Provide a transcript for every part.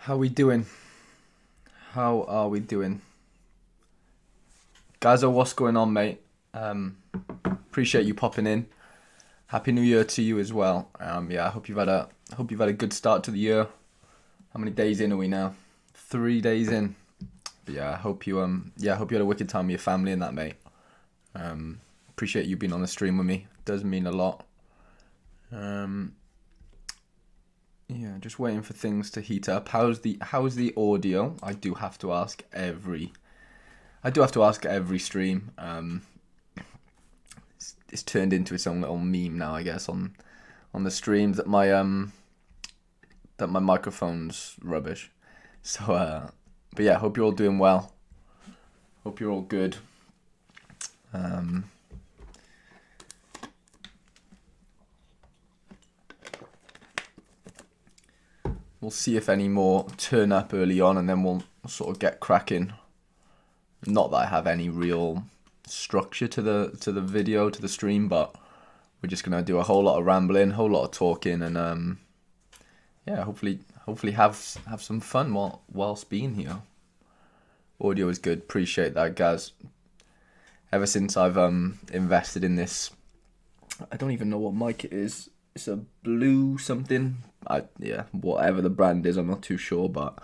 How we doing? How are we doing? Gaza, what's going on, mate? Appreciate you popping in. Happy New Year to you as well. I hope you've had a good start to the year. How many days in are we now? 3 days in. But I hope you had a wicked time with your family and that, mate. Appreciate you being on the stream with me. It does mean a lot. Just waiting for things to heat up. How's the audio? I do have to ask every stream. It's turned into its own little meme now, I guess, on the streams that my microphone's rubbish. So but yeah, hope you're all doing well. Hope you're all good. We'll see if any more turn up early on, and then we'll sort of get cracking. Not that I have any real structure to the video, to the stream, but we're just gonna do a whole lot of rambling, whole lot of talking, and hopefully have some fun whilst being here. Audio is good. Appreciate that, guys. Ever since I've invested in this, I don't even know what mic it is. It's a blue something. Whatever the brand is, I'm not too sure, but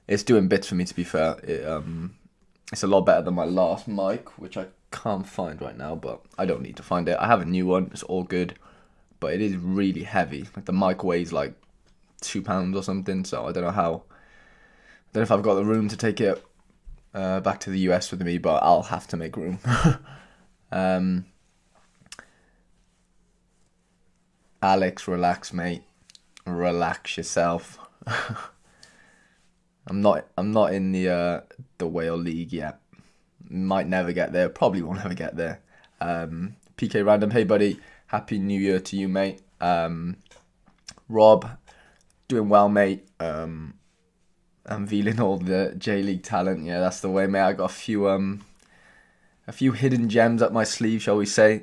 it's doing bits for me, to be fair. It's a lot better than my last mic, which I can't find right now, but I don't need to find it. I have a new one. It's all good, but it is really heavy. Like the mic weighs like 2 pounds or something, so I don't know if I've got the room to take it back to the US with me, but I'll have to make room. Alex, relax, mate. Relax yourself. I'm not in the whale league yet. Might never get there. Probably won't ever get there. PK Random, hey buddy. Happy New Year to you, mate. Rob, doing well, mate. I'm feeling all the J League talent. Yeah, that's the way, mate. I got a few hidden gems up my sleeve, shall we say.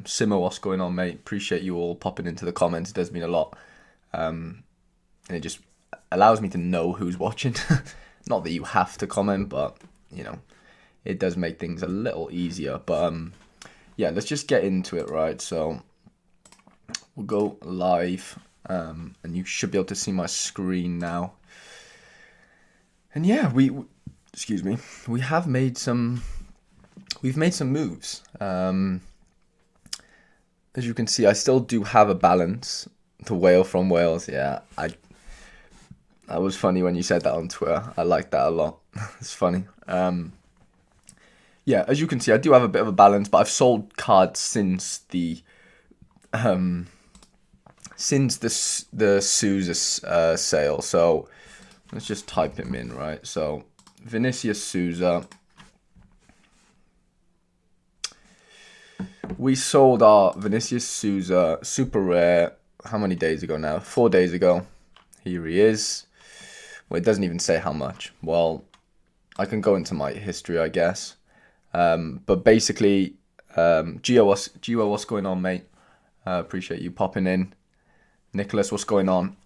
Simmer, what's going on, mate? Appreciate you all popping into the comments. It does mean a lot. And it just allows me to know who's watching. Not that you have to comment, but, it does make things a little easier. But, let's just get into it, right? So, we'll go live, and you should be able to see my screen now. And we've made some moves. As you can see, I still do have a balance. The whale from Wales, yeah. That was funny when you said that on Twitter. I like that a lot. It's funny. As you can see, I do have a bit of a balance, but I've sold cards since the Souza sale. So let's just type him in, right? So Vinicius Souza. We sold our Vinicius Souza super rare. How many days ago now? 4 days ago. Here he is. Well, it doesn't even say how much. Well, I can go into my history, I guess. But basically, Gio, what's going on, mate? Appreciate you popping in. Nicholas, what's going on?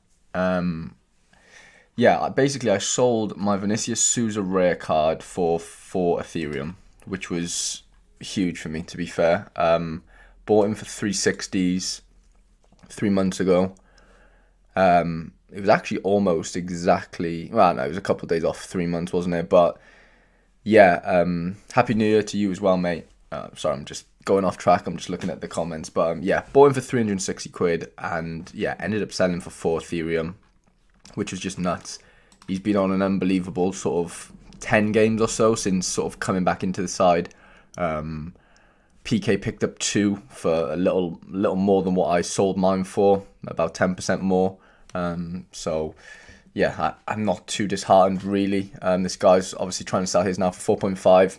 Basically, I sold my Vinicius Souza rare card for Ethereum, which was huge for me, to be fair. Bought him for 360s 3 months ago. It was actually almost exactly, well, no, it was a couple of days off 3 months, wasn't it? But Happy New Year to you as well, mate. Sorry, I'm just going off track. I'm just looking at the comments. But bought him for 360 quid and ended up selling for 4 Ethereum, which was just nuts. He's been on an unbelievable sort of 10 games or so since sort of coming back into the side. PK picked up 2 for a little more than what I sold mine for, about 10% more. I'm not too disheartened, really. This guy's obviously trying to sell his now for 4.5.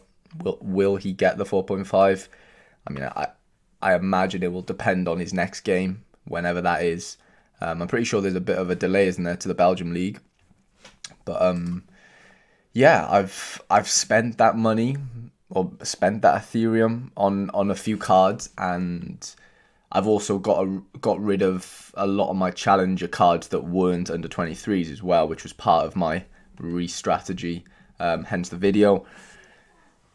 Will he get the 4.5? I mean, I imagine it will depend on his next game, whenever that is. I'm pretty sure there's a bit of a delay, isn't there, to the Belgium League. But I've spent that money, or spent that Ethereum on a few cards, and I've also got rid of a lot of my challenger cards that weren't under 23s as well, which was part of my re-strategy, hence the video.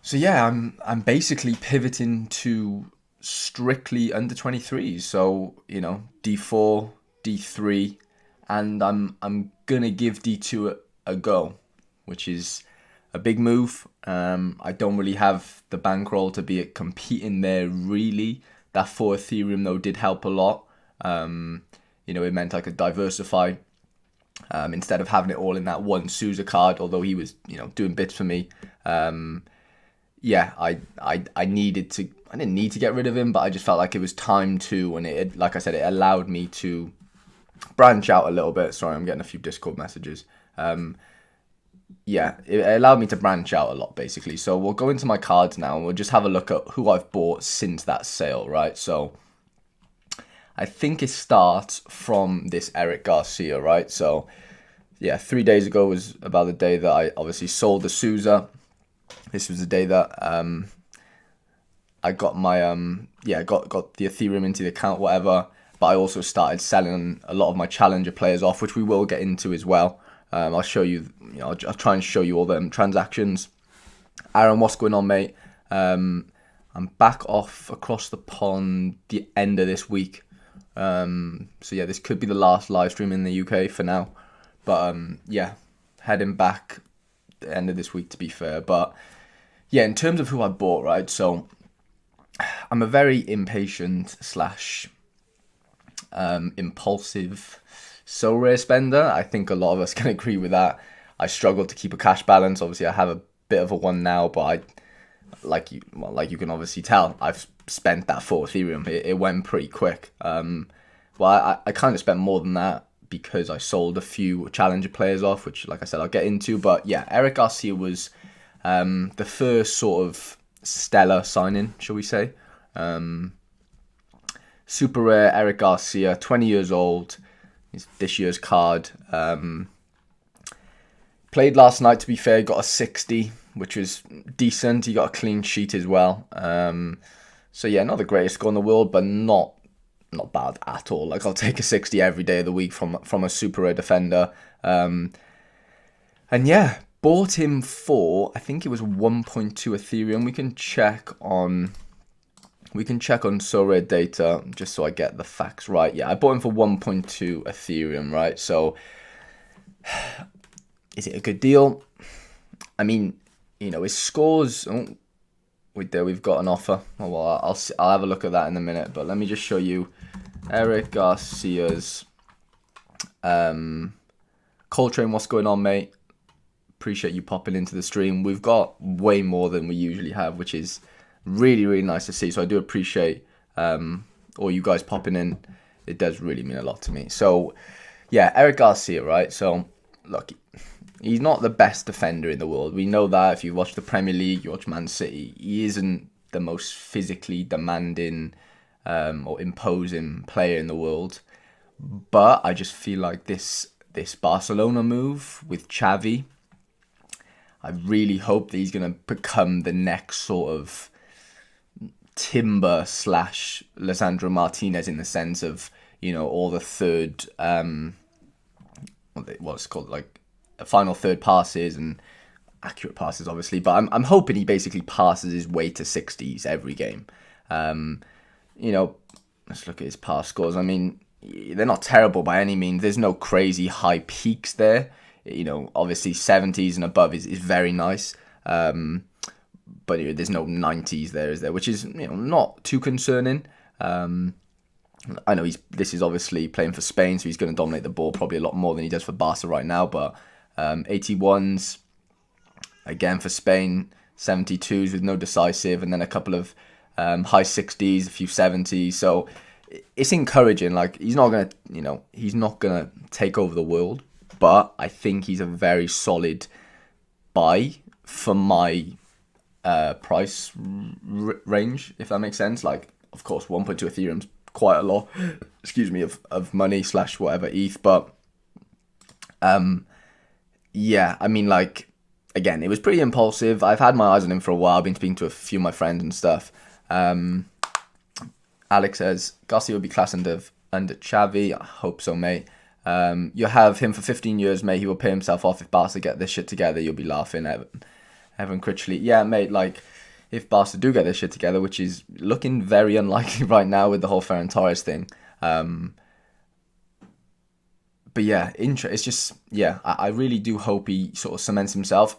So yeah, I'm basically pivoting to strictly under 23s. So, D4, D3, and I'm gonna give D2 a go, which is a big move. I don't really have the bankroll to be competing there really. That 4 Ethereum though did help a lot. It meant I could diversify instead of having it all in that one Souza card. Although he was doing bits for me. I needed to. I didn't need to get rid of him, but I just felt like it was time to, and it, like I said, it allowed me to branch out a little bit. Sorry, I'm getting a few Discord messages. It allowed me to branch out a lot, basically. So we'll go into my cards now, and we'll just have a look at who I've bought since that sale, right? So I think it starts from this Eric Garcia, right? So yeah, 3 days ago was about the day that I obviously sold the Souza. This was the day that I got my got the Ethereum into the account, whatever. But I also started selling a lot of my challenger players off, which we will get into as well. I'll show you, I'll try and show you all them transactions. Aaron, what's going on, mate? I'm back off across the pond the end of this week. So yeah, this could be the last live stream in the UK for now. But heading back the end of this week, to be fair. But yeah, in terms of who I bought, right? So I'm a very impatient / impulsive Sorare spender. I think a lot of us can agree with that. I struggle to keep a cash balance. Obviously, I have a bit of a one now, but like you can obviously tell, I've spent that 4 Ethereum. It went pretty quick. I kind of spent more than that because I sold a few challenger players off, which, like I said, I'll get into. But yeah, Eric Garcia was the first sort of stellar signing, shall we say. Super rare Eric Garcia, 20 years old. He's this year's card. Played last night, to be fair, got a 60, which was decent. He got a clean sheet as well. So yeah, not the greatest score in the world, but not bad at all. Like, I'll take a 60 every day of the week from a super rare defender. And yeah, bought him for, I think it was 1.2 Ethereum. We can check on Sorare data just so I get the facts right. Yeah, I bought him for 1.2 Ethereum, right? So is it a good deal? I mean, his scores. Oh, wait, there we've got an offer. Oh, well, I'll have a look at that in a minute. But let me just show you Eric Garcia's Coltrane. What's going on, mate? Appreciate you popping into the stream. We've got way more than we usually have, which is really, really nice to see. So I do appreciate all you guys popping in. It does really mean a lot to me. So yeah, Eric Garcia, right? So look, he's not the best defender in the world. We know that. If you watch the Premier League, you watch Man City, he isn't the most physically demanding or imposing player in the world. But I just feel like this Barcelona move with Xavi, I really hope that he's going to become the next sort of Timber / Lisandro Martinez, in the sense of, all the third, what's called, like, final third passes and accurate passes, obviously. But I'm hoping he basically passes his way to 60s every game. Let's look at his past scores. I mean, they're not terrible by any means. There's no crazy high peaks there. Obviously 70s and above is very nice. But there's no 90s there, is there? Which is, not too concerning. I know this is obviously playing for Spain, so he's going to dominate the ball probably a lot more than he does for Barca right now. But 81s, again for Spain, 72s with no decisive, and then a couple of high 60s, a few 70s. So it's encouraging. Like, he's not gonna take over the world, but I think he's a very solid buy for my price range, if that makes sense. Like, of course, 1.2 Ethereum's quite a lot, of money / whatever ETH, but yeah, I mean, like, again, it was pretty impulsive. I've had my eyes on him for a while. I've been speaking to a few of my friends and stuff, and Alex says, Garcia will be class under Xavi. I hope so, mate. You'll have him for 15 years, mate. He will pay himself off if Barca get this shit together. You'll be laughing, Evan Critchley. Yeah, mate, like, if Barca do get this shit together, which is looking very unlikely right now with the whole Ferran Torres thing. But yeah, it's just, yeah, I really do hope he sort of cements himself.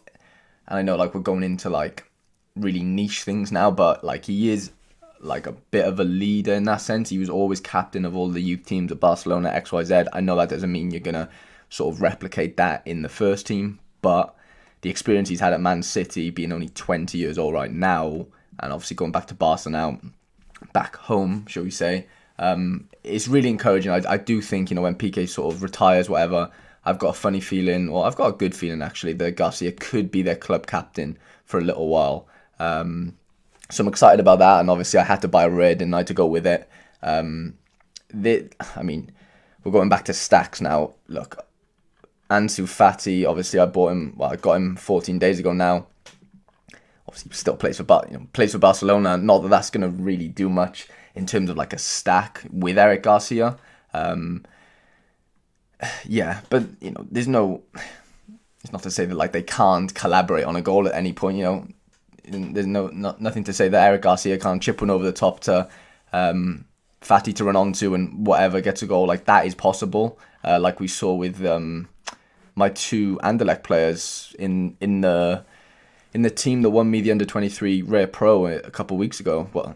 And I know, like, we're going into, like, really niche things now, but, like, he is, like, a bit of a leader in that sense. He was always captain of all the youth teams at Barcelona, XYZ. I know that doesn't mean you're going to sort of replicate that in the first team, but the experience he's had at Man City, being only 20 years old right now, and obviously going back to Barca now, back home, shall we say, it's really encouraging. I do think, you know, when PK sort of retires, whatever, I've got a funny feeling, or I've got a good feeling actually, that Garcia could be their club captain for a little while. So I'm excited about that, and obviously I had to buy a red and I had to go with it. I mean, we're going back to stacks now. Look, Ansu Fati, obviously I got him 14 days ago now. Obviously he still plays for Barcelona. Not that that's going to really do much in terms of like a stack with Eric Garcia. Yeah, but you know, it's not to say that like they can't collaborate on a goal at any point, you know. There's nothing to say that Eric Garcia can't chip one over the top to Fati to run onto and whatever gets a goal. Like that is possible. Like we saw with my two Anderlecht players in the team that won me the under-23 Rare Pro a couple of weeks ago. Well,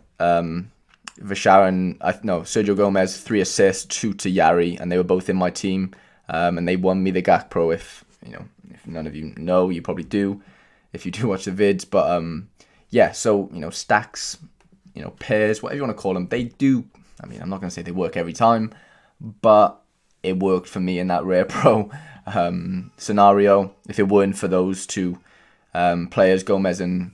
Sergio Gomez, 3 assists, 2 to Yari, and they were both in my team, and they won me the GAC Pro. If none of you know, you probably do, if you do watch the vids. But yeah, so you know, stacks, you know, pairs, whatever you want to call them, they do. I mean, I'm not going to say they work every time, but it worked for me in that Rare Pro scenario. If it weren't for those two players, Gomez and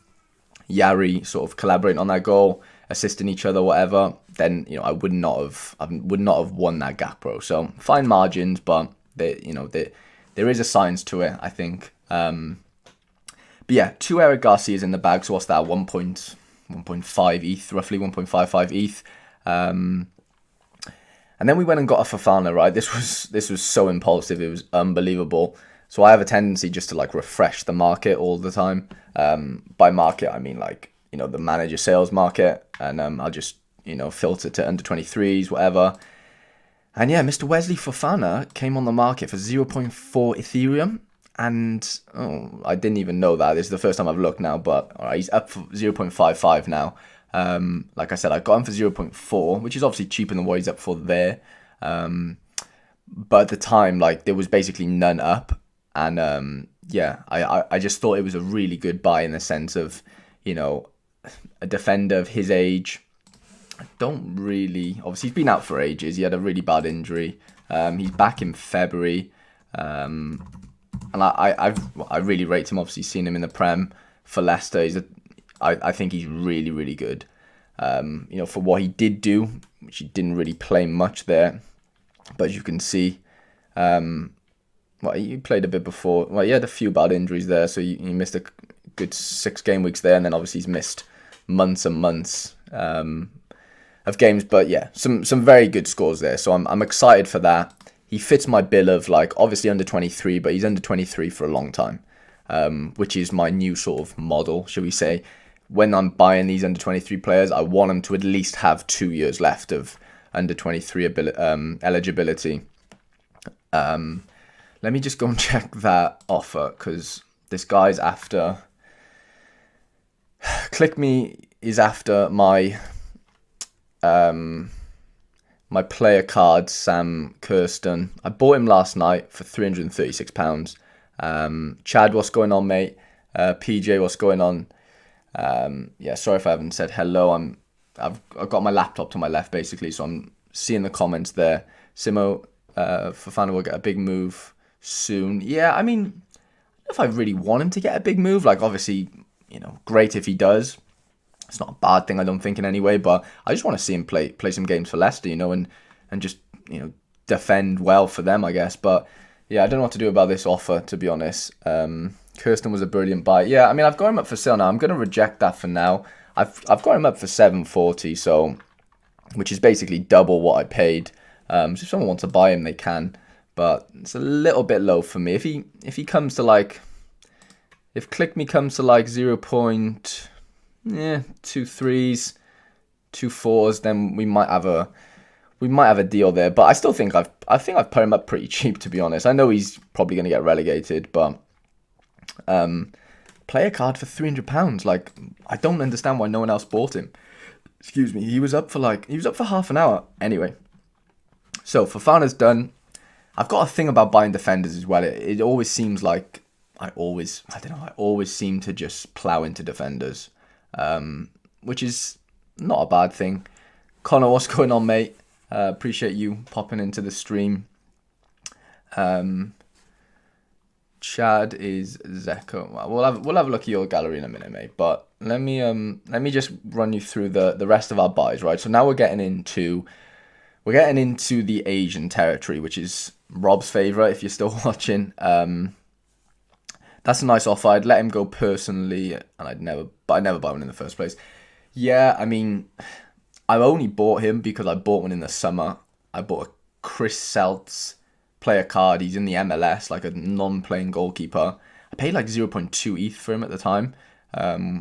Yari, sort of collaborating on that goal, assisting each other, whatever, then you know I would not have won that GAC Pro. So fine margins, but there is a science to it, I think. But yeah, 2 Eric Garcias in the bag. So what's that? 1.5 ETH, roughly 1.55 ETH. And then we went and got a Fofana, right? This was so impulsive. It was unbelievable. So I have a tendency just to like refresh the market all the time. By market, I mean like, you know, the manager sales market. And I'll just, you know, filter to under 23s, whatever. And yeah, Mr. Wesley Fofana came on the market for 0.4 Ethereum. And I didn't even know that. This is the first time I've looked now, but all right, he's up for 0.55 now. Like I said, I got him for 0.4, which is obviously cheaper than what he's up for there. But at the time, like there was basically none up, and yeah, I just thought it was a really good buy in the sense of, you know, a defender of his age. Obviously he's been out for ages. He had a really bad injury. He's back in February. And I really rate him. Obviously, seen him in the Prem for Leicester. I think he's really, really good. You know, for what he did do, which he didn't really play much there, but as you can see, he played a bit before. Well, he had a few bad injuries there, so he missed a good 6 game weeks there, and then obviously he's missed months and months of games. But yeah, some very good scores there. So I'm excited for that. He fits my bill of like obviously under 23, but he's under 23 for a long time, which is my new sort of model, shall we say. When I'm buying these under 23 players, I want them to at least have 2 years left of under 23 eligibility. Let me just go and check that offer, because this guy's after. Click Me is after my my player card, Sam Kirsten. I bought him last night for £336. Chad, what's going on, mate? PJ, what's going on? Yeah, sorry if I haven't said hello. I've got my laptop to my left, basically, so I'm seeing the comments there. Simo, Fofana will get a big move soon. Yeah, I mean, I don't know if I really want him to get a big move. Like, obviously, you know, great if he does. It's not a bad thing, I don't think, in any way, but I just want to see him play some games for Leicester, you know, and just, you know, defend well for them, I guess. But yeah, I don't know what to do about this offer, to be honest. Kirsten was a brilliant buy. Yeah, I mean, I've got him up for sale now. I'm going to reject that for now. I've got him up for 740, so which is basically double what I paid. So if someone wants to buy him, they can, but it's a little bit low for me. If he comes to like, if Click Me comes to like 0.23s, 2.4s, then we might have a deal there. But I still think I've put him up pretty cheap, to be honest. I know he's probably going to get relegated, but play a card for £300. Like, I don't understand why no one else bought him. Excuse me. He was up for half an hour anyway. So Fofana's done. I've got a thing about buying defenders as well. It always seems like I always seem to just plow into defenders, which is not a bad thing. Connor, what's going on, mate? Appreciate you popping into the stream. Chad is Zeko. Well, we'll have a look at your gallery in a minute, mate. But let me just run you through the rest of our buys, right? So now we're getting into the Asian territory, which is Rob's favorite. If you're still watching, that's a nice offer. I'd let him go personally, and I never buy one in the first place. Yeah, I mean, I only bought him because I bought one in the summer. I bought a Chris Seltz player card. He's in the MLS, like a non-playing goalkeeper. I paid like 0.2 ETH for him at the time,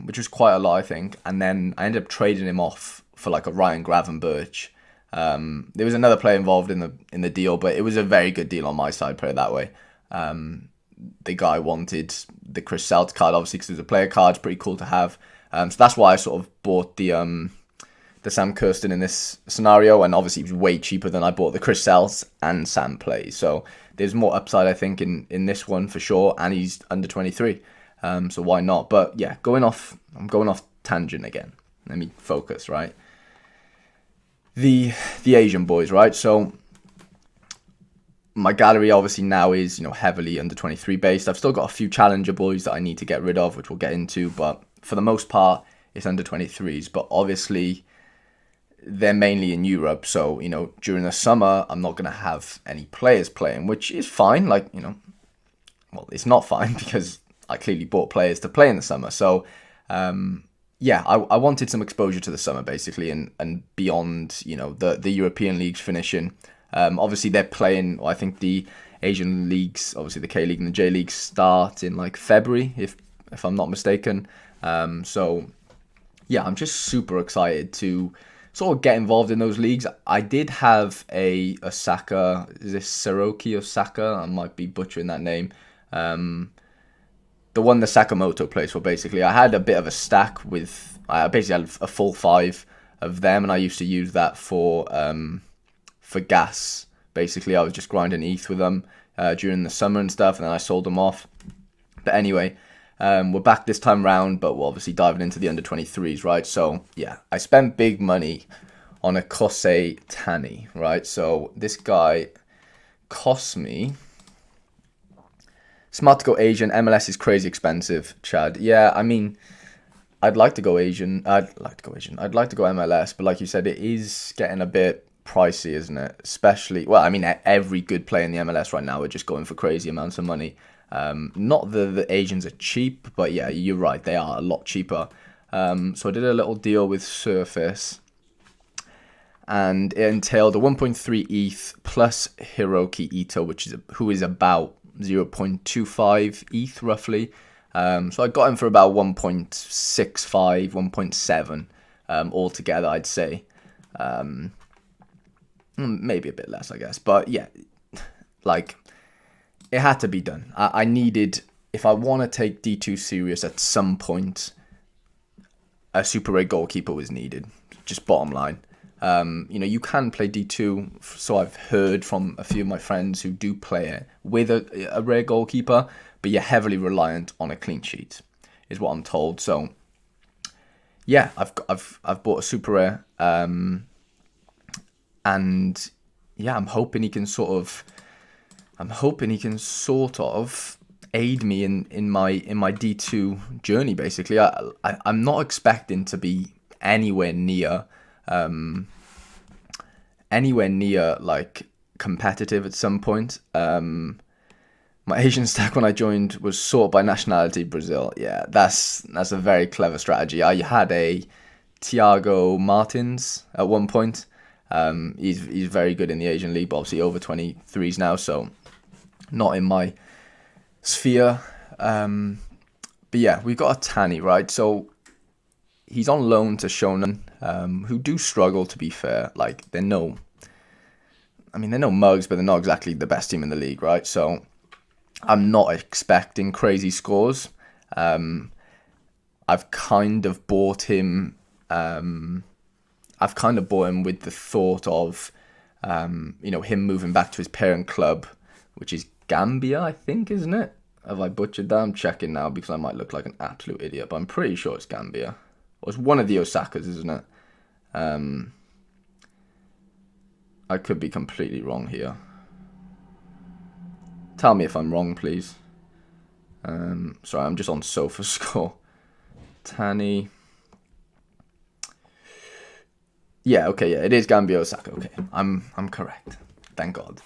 which was quite a lot, I think. And then I ended up trading him off for like a Ryan Gravenberch. There was another player involved in the deal, but it was a very good deal on my side, put it that way. The guy wanted the Chris Seltz card, obviously, because it was a player card. It's pretty cool to have. So that's why I sort of bought the Sam Kirsten in this scenario, and obviously it was way cheaper than I bought the Chris Seltz and Sam Plays. So there's more upside, I think, in this one for sure, and he's under 23. So why not? But yeah, I'm going off tangent again. Let me focus, right? The Asian boys, right? So my gallery obviously now is, heavily under 23 based. I've still got a few challenger boys that I need to get rid of, which we'll get into, but for the most part, it's under 23s. But obviously, they're mainly in Europe, so, during the summer, I'm not going to have any players playing, which is fine. Like, well, it's not fine because I clearly bought players to play in the summer. So, yeah, I wanted some exposure to the summer, basically, and beyond, the European leagues finishing. Obviously, they're playing, I think the Asian leagues, obviously the K-League and the J-League start in like February, if I'm not mistaken. So, yeah, I'm just super excited to sort of get involved in those leagues. I did have a Osaka, is this Saroki Osaka? I might be butchering that name. The one the Sakamoto plays for, basically. I had a bit of a stack I basically had a full 5 of them, and I used to use that for gas. Basically, I was just grinding ETH with them during the summer and stuff, and then I sold them off. But anyway, we're back this time round, but we're obviously diving into the under 23s, right? So, yeah, I spent big money on a Kosei Tani, right? So, this guy cost me... Smart to go Asian. MLS is crazy expensive, Chad. Yeah, I mean, I'd like to go Asian. I'd like to go MLS, but like you said, it is getting a bit pricey, isn't it? Especially, well, I mean, every good player in the MLS right now are just going for crazy amounts of money. Not the Asians are cheap, but yeah, you're right, they are a lot cheaper. So I did a little deal with Surface, and it entailed a 1.3 ETH plus Hiroki Ito, who is about 0.25 ETH roughly. So I got him for about 1.65, 1.7 altogether, I'd say. Maybe a bit less, I guess. But yeah, like, it had to be done. I needed, if I want to take D2 serious at some point, a super rare goalkeeper was needed. Just bottom line. You can play D2, so I've heard from a few of my friends who do play it with a rare goalkeeper, but you're heavily reliant on a clean sheet, is what I'm told. So, yeah, I've bought a super rare, and yeah, I'm hoping he can sort of aid me in my D2 journey. Basically, I'm not expecting to be anywhere near like competitive at some point. My Asian stack when I joined was sorted by nationality Brazil. Yeah, that's a very clever strategy. I had a Thiago Martins at one point. He's very good in the Asian League, but obviously over 23s now, so not in my sphere. But yeah, we've got a Tani, right? So he's on loan to Shonan, who do struggle, to be fair. Like, they're no mugs, but they're not exactly the best team in the league, right? So I'm not expecting crazy scores. I've kind of bought him. I've kind of bought him with the thought of, him moving back to his parent club, which is Gambia, I think, isn't it? Have I butchered that? I'm checking now because I might look like an absolute idiot, but I'm pretty sure it's Gambia. Or it's one of the Osakas, isn't it? I could be completely wrong here. Tell me if I'm wrong, please. Sorry, I'm just on Sofa Score. Tani. Yeah, okay, yeah, it is Gambia Osaka. Okay, I'm correct. Thank God.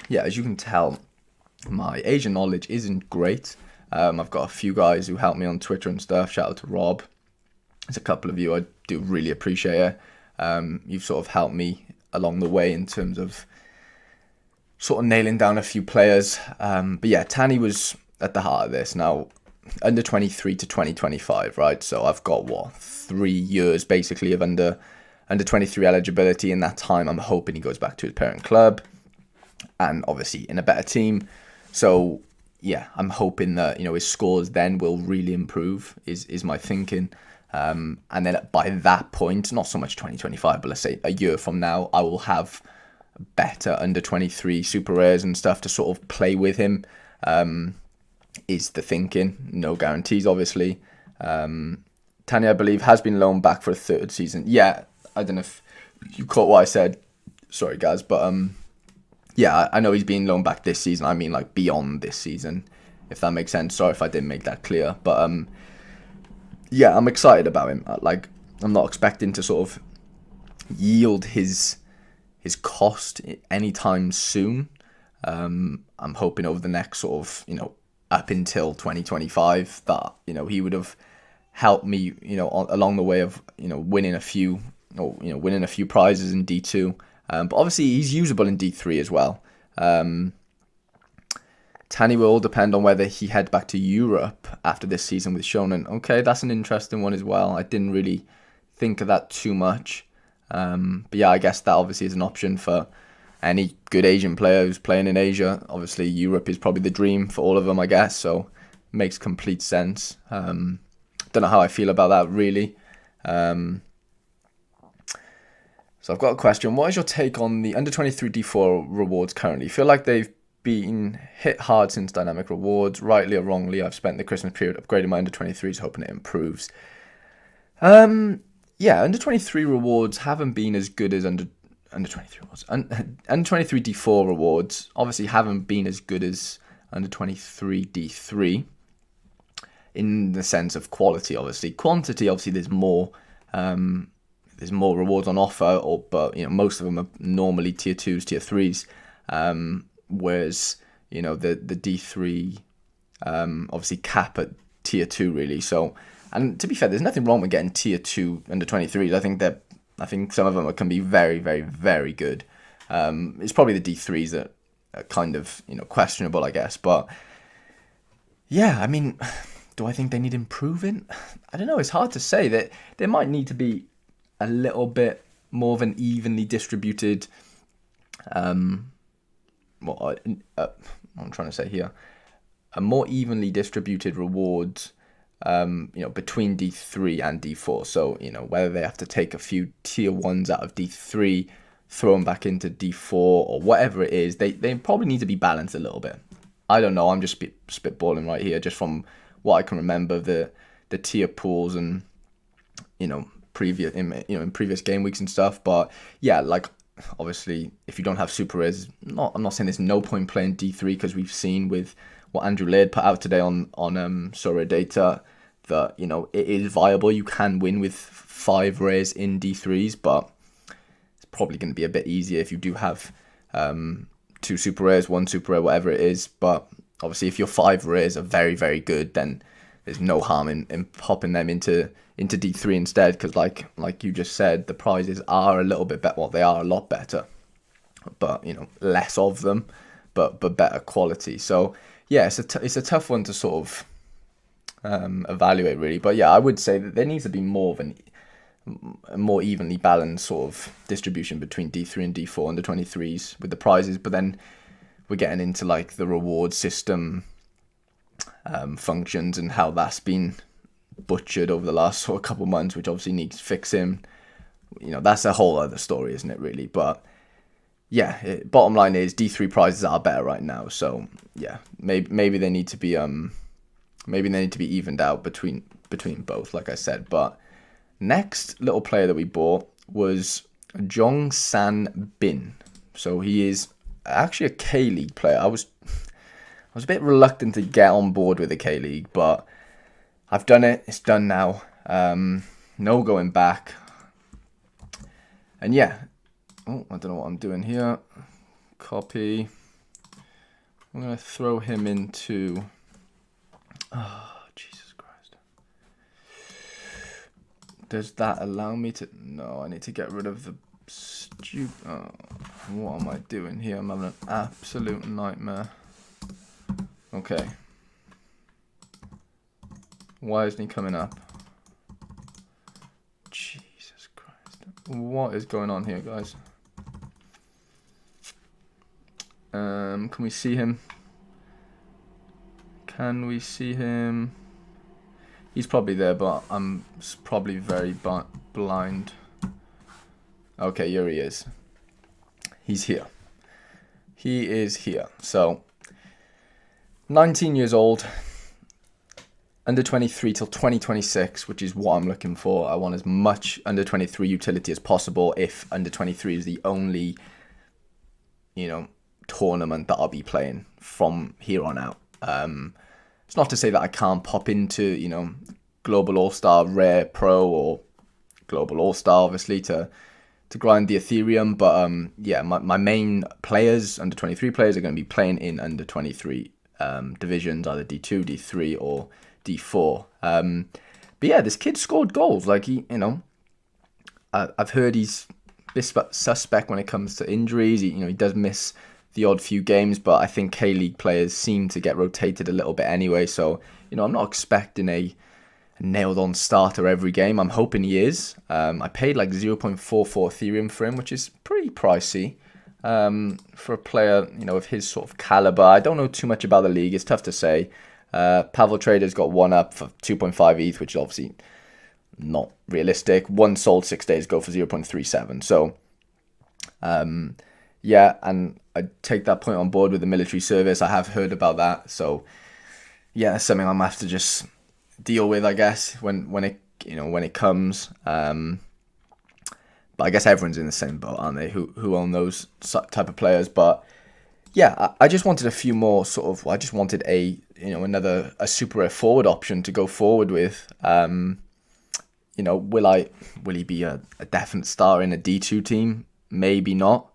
Yeah, as you can tell, my Asian knowledge isn't great. I've got a few guys who help me on Twitter and stuff. Shout out to Rob. There's a couple of you. I do really appreciate it. You've sort of helped me along the way in terms of sort of nailing down a few players. But yeah, Tani was at the heart of this. Now, under 23 to 2025, right? So I've got 3 years basically of under 23 eligibility. In that time, I'm hoping he goes back to his parent club, and obviously in a better team. So yeah, I'm hoping that his scores then will really improve. Is my thinking. And then by that point, not so much 2025, but let's say a year from now, I will have better under 23 super rares and stuff to sort of play with him. Is the thinking. No guarantees, obviously. Tani, I believe, has been loaned back for a 3rd season. Yeah, I don't know if you caught what I said. Sorry, guys, but yeah, I know he's been loaned back this season. I mean, like, beyond this season, if that makes sense. Sorry if I didn't make that clear, but yeah, I'm excited about him. Like, I'm not expecting to sort of yield his cost anytime soon. I'm hoping over the next sort of, up until 2025 that, he would have helped me, along the way of, winning a few prizes in D2. But obviously he's usable in D3 as well. Tani will all depend on whether he heads back to Europe after this season with Shonan. Okay, that's an interesting one as well. I didn't really think of that too much. But yeah, I guess that obviously is an option for any good Asian player who's playing in Asia. Obviously, Europe is probably the dream for all of them, I guess. So, makes complete sense. Don't know how I feel about that, really. So, I've got a question. What is your take on the under 23 D4 rewards currently? You feel like they've been hit hard since dynamic rewards, rightly or wrongly? I've spent the Christmas period upgrading my under 23s, hoping it improves. Yeah, under 23 rewards haven't been as good as under 23 rewards. Under 23 D4 rewards obviously haven't been as good as under 23 D3 in the sense of quality. Obviously, quantity. Obviously, there's more rewards on offer, but most of them are normally tier 2s, tier 3s. Whereas the D3 obviously cap at tier 2 really. So, and to be fair, there's nothing wrong with getting tier 2 under 23s. I think some of them can be very, very, very good. It's probably the D3s that are kind of questionable, I guess. But yeah, I mean, do I think they need improving? I don't know. It's hard to say. That there might need to be a little bit more of an evenly distributed. What I'm trying to say here, a more evenly distributed rewards. Between D3 and D4. So, whether they have to take a few tier 1s out of D3, throw them back into D4 or whatever it is, they probably need to be balanced a little bit. I don't know. I'm just spitballing right here, just from what I can remember the tier pools and previous game weeks and stuff. But yeah, like obviously if you don't have super rares, I'm not saying there's no point playing D3 because we've seen with what Andrew Laird put out today on Sorare Data that it is viable. You can win with 5 rares in D3s, but it's probably going to be a bit easier if you do have 2 super rares, 1 super rare, whatever it is. But obviously, if your 5 rares are very, very good, then there's no harm in popping them into into D3 instead, because like you just said, the prizes are a little bit better. Well, they are a lot better, but less of them, but better quality. So yeah, it's a tough one to sort of evaluate really. But yeah, I would say that there needs to be more of a more evenly balanced sort of distribution between D3 and D4 under 23s with the prizes. But then we're getting into like the reward system functions and how that's been butchered over the last sort of couple months, which obviously needs fixing. That's a whole other story, isn't it, really? But yeah, bottom line is D3 prizes are better right now. So yeah, maybe they need to be evened out between both, like I said. But next little player that we bought was Jong San Bin. So he is actually a K-League player. I was a bit reluctant to get on board with the K-League, but I've done it. It's done now. No going back. And yeah. Oh, I don't know what I'm doing here. Copy. I'm going to throw him into... Oh, Jesus Christ. Does that allow me to... No, I need to get rid of the Oh, what am I doing here? I'm having an absolute nightmare. Okay. Why isn't he coming up? Jesus Christ. What is going on here, guys? Can we see him? Can we see him? He's probably there, but I'm probably very blind. Okay, here he is. He's here. He is here. So, 19 years old, under 23 till 2026, which is what I'm looking for. I want as much under 23 utility as possible if under 23 is the only, tournament that I'll be playing from here on out. It's not to say that I can't pop into, Global All-Star Rare Pro or Global All-Star, obviously, to grind the Ethereum. But yeah, my main players, under 23 players, are going to be playing in under 23 divisions, either D2, D3, or D4. But yeah, this kid scored goals. Like, I've heard he's a bit suspect when it comes to injuries. He does miss the odd few games, but I think K-League players seem to get rotated a little bit anyway. So, I'm not expecting a nailed-on starter every game. I'm hoping he is. I paid like 0.44 Ethereum for him, which is pretty pricey for a player, of his sort of caliber. I don't know too much about the league. It's tough to say. Pavel Trader's got one up for 2.5 ETH, which is obviously not realistic. One sold 6 days ago for 0.37. So, yeah, and I take that point on board with the military service. I have heard about that. So, yeah, that's something I'm going to have to just deal with, I guess, when it comes. But I guess everyone's in the same boat, aren't they? Who own those type of players? But yeah, I just wanted a few more I just wanted another super rare forward option to go forward with. Will he be a definite star in a D2 team? Maybe not.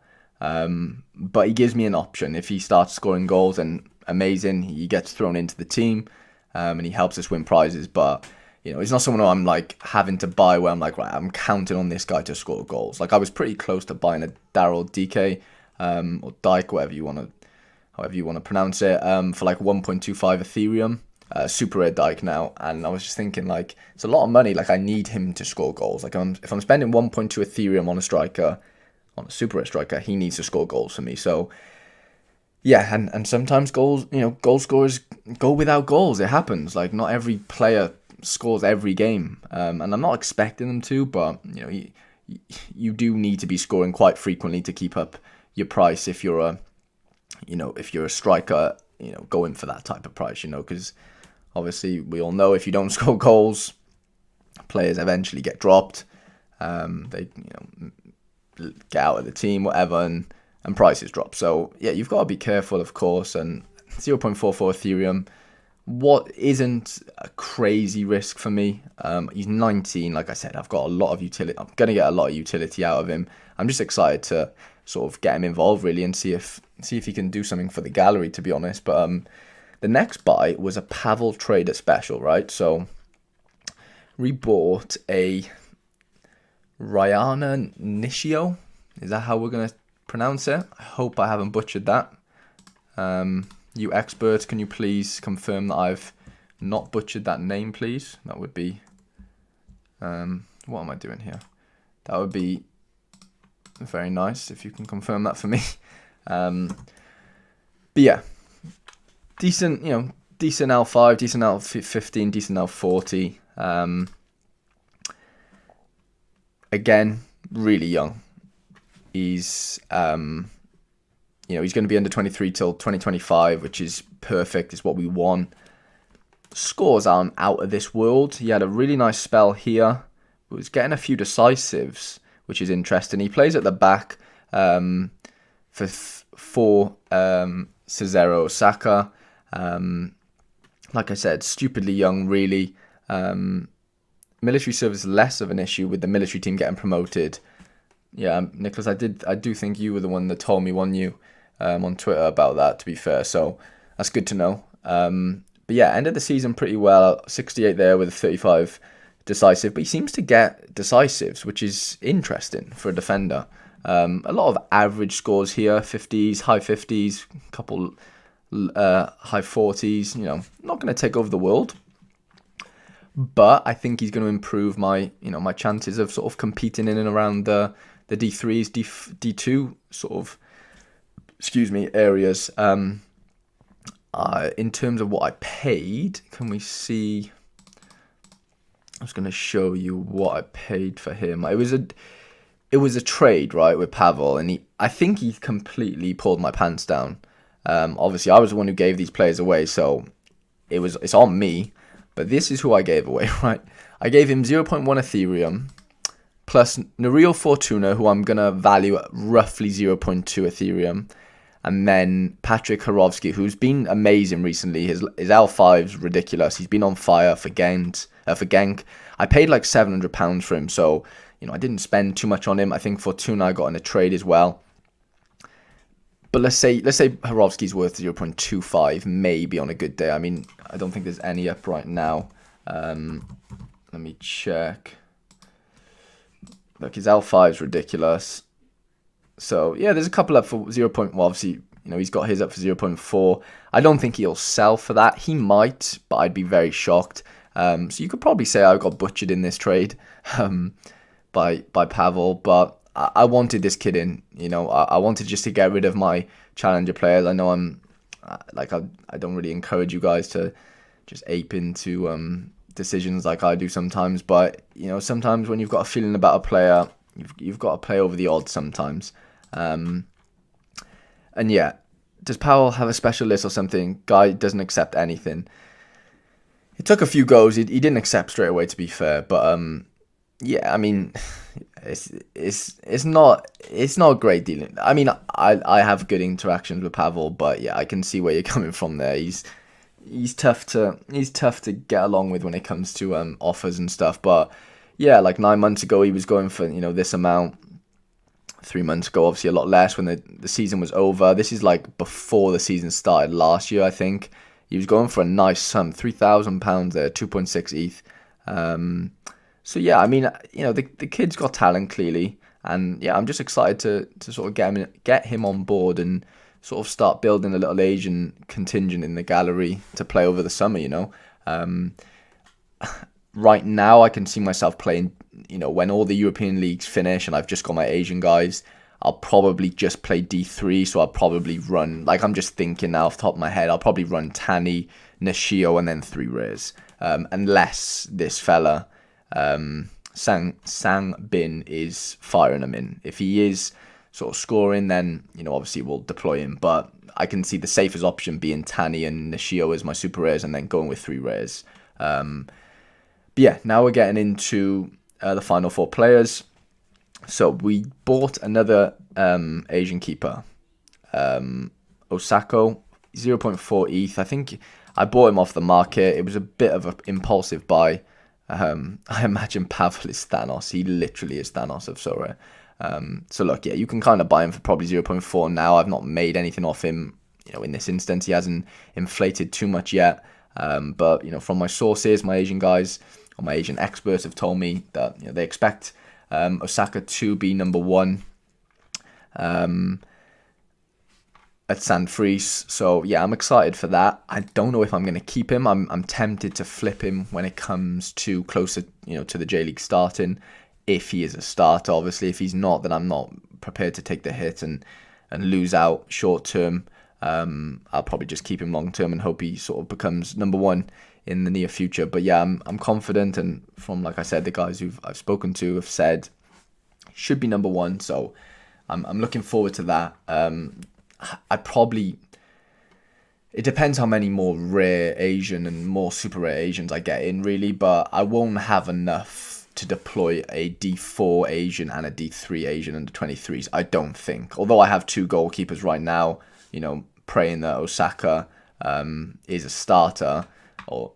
But he gives me an option. If he starts scoring goals, then amazing. He gets thrown into the team. And he helps us win prizes, but he's not someone who I'm like having to buy where I'm like, right, I'm counting on this guy to score goals. Like, I was pretty close to buying a Daryl DK or Dyke, however you want to pronounce it, for like 1.25 Ethereum, super rare Dyke now. And I was just thinking, like, it's a lot of money. Like, I need him to score goals. Like, if I'm spending 1.2 Ethereum on a striker, on a super rare striker, he needs to score goals for me. So yeah, and sometimes goal scorers go without goals. It happens. Like, not every player scores every game, and I'm not expecting them to, but you do need to be scoring quite frequently to keep up your price if you're a striker, going for that type of price, because obviously we all know if you don't score goals, players eventually get dropped. They get out of the team, whatever, and prices drop. So yeah, you've got to be careful, of course. And 0.44 Ethereum, what isn't a crazy risk for me. He's 19, like I said. I've got a lot of utility. I'm gonna get a lot of utility out of him. I'm just excited to sort of get him involved really and see if he can do something for the gallery, to be honest. But the next buy was a Pavel Trader special, right? So rebought a Rihanna Nishio. Is that how we're going to pronounce it? I hope I haven't butchered that. You experts, can you please confirm that I've not butchered that name, please? That would be... what am I doing here? That would be very nice if you can confirm that for me. But yeah, decent, decent L5, decent L15, decent L40. Again, really young. He's he's going to be under 23 till 2025, which is perfect. It's what we want. Scores aren't out of this world. He had a really nice spell here. He was getting a few decisives, which is interesting. He plays at the back for Cesaro Osaka. Like I said, stupidly young, really. Military service less of an issue with the military team getting promoted. Yeah, Nicholas, I do think you were the one that told me, weren't you, on Twitter about that, to be fair. So that's good to know. But yeah, ended the season pretty well. 68 there with a 35 decisive. But he seems to get decisives, which is interesting for a defender. A lot of average scores here, 50s, high 50s, couple high 40s. Not going to take over the world. But I think he's going to improve my chances of sort of competing in and around the D3s, D2 sort of, areas. In terms of what I paid, can we see? I was going to show you what I paid for him. It was a trade, right, with Pavel, and I think he completely pulled my pants down. Obviously, I was the one who gave these players away, so it's on me. But this is who I gave away, right? I gave him 0.1 Ethereum plus Nouriel Fortuna, who I'm going to value at roughly 0.2 Ethereum. And then Patrick Horovsky, who's been amazing recently. His L5's ridiculous. He's been on fire for Genk. I paid like £700 for him, so I didn't spend too much on him. I think Fortuna I got in a trade as well. But let's say Horovsky's worth 0.25 maybe on a good day. I mean, I don't think there's any up right now. Let me check. Look, his L5 is ridiculous. So yeah, there's a couple up for 0. Well, obviously, he's got his up for 0.4. I don't think he'll sell for that. He might, but I'd be very shocked. So you could probably say I got butchered in this trade by Pavel, but I wanted this kid in. I wanted just to get rid of my challenger players. I know I don't really encourage you guys to just ape into decisions like I do sometimes, but sometimes when you've got a feeling about a player, you've got to play over the odds sometimes. And yeah, does Powell have a special list or something? Guy doesn't accept anything. It took a few goes. He didn't accept straight away, to be fair. But yeah, I mean, it's not a great deal. I mean, I have good interactions with Pavel, but yeah, I can see where you're coming from there. He's tough to get along with when it comes to offers and stuff. But yeah, like 9 months ago, he was going for this amount. 3 months ago, obviously a lot less when the season was over. This is like before the season started last year, I think. He was going for a nice sum, £3,000 there, 2.6 ETH. So yeah, I mean, the kid's got talent clearly, and yeah, I'm just excited to sort of get him on board and sort of start building a little Asian contingent in the gallery to play over the summer. Right now, I can see myself playing, when all the European leagues finish and I've just got my Asian guys, I'll probably just play D3. So I'll probably run, like I'm just thinking now off the top of my head, I'll probably run Tani, Nishio, and then 3 rares. Unless this fella, Sang Bin, is firing him in. If he is sort of scoring, then, obviously we'll deploy him. But I can see the safest option being Tani and Nishio as my super rares and then going with 3 rares. But yeah, now we're getting into the final 4 players. So we bought another Asian keeper, Osako, 0.4 ETH. I think I bought him off the market. It was a bit of an impulsive buy. I imagine Pavel is Thanos. He literally is Thanos of Sorare. So look, yeah, you can kind of buy him for probably 0.4 now. I've not made anything off him. In this instance, he hasn't inflated too much yet. But from my sources, my Asian guys, or my Asian experts have told me that they expect Osaka to be number one at San Fries. So yeah, I'm excited for that. I don't know if I'm going to keep him. I'm tempted to flip him when it comes to closer, to the J League starting. If he is a starter, obviously. If he's not, then I'm not prepared to take the hit and lose out short term. I'll probably just keep him long term and hope he sort of becomes number one in the near future. But yeah, I'm confident, and from, like I said, the guys I've spoken to have said should be number one. So I'm looking forward to that. It depends how many more rare Asian and more super rare Asians I get in, really, but I won't have enough to deploy a D4 Asian and a D3 Asian under 23s, I don't think. Although I have two goalkeepers right now, praying that Osaka is a starter. Or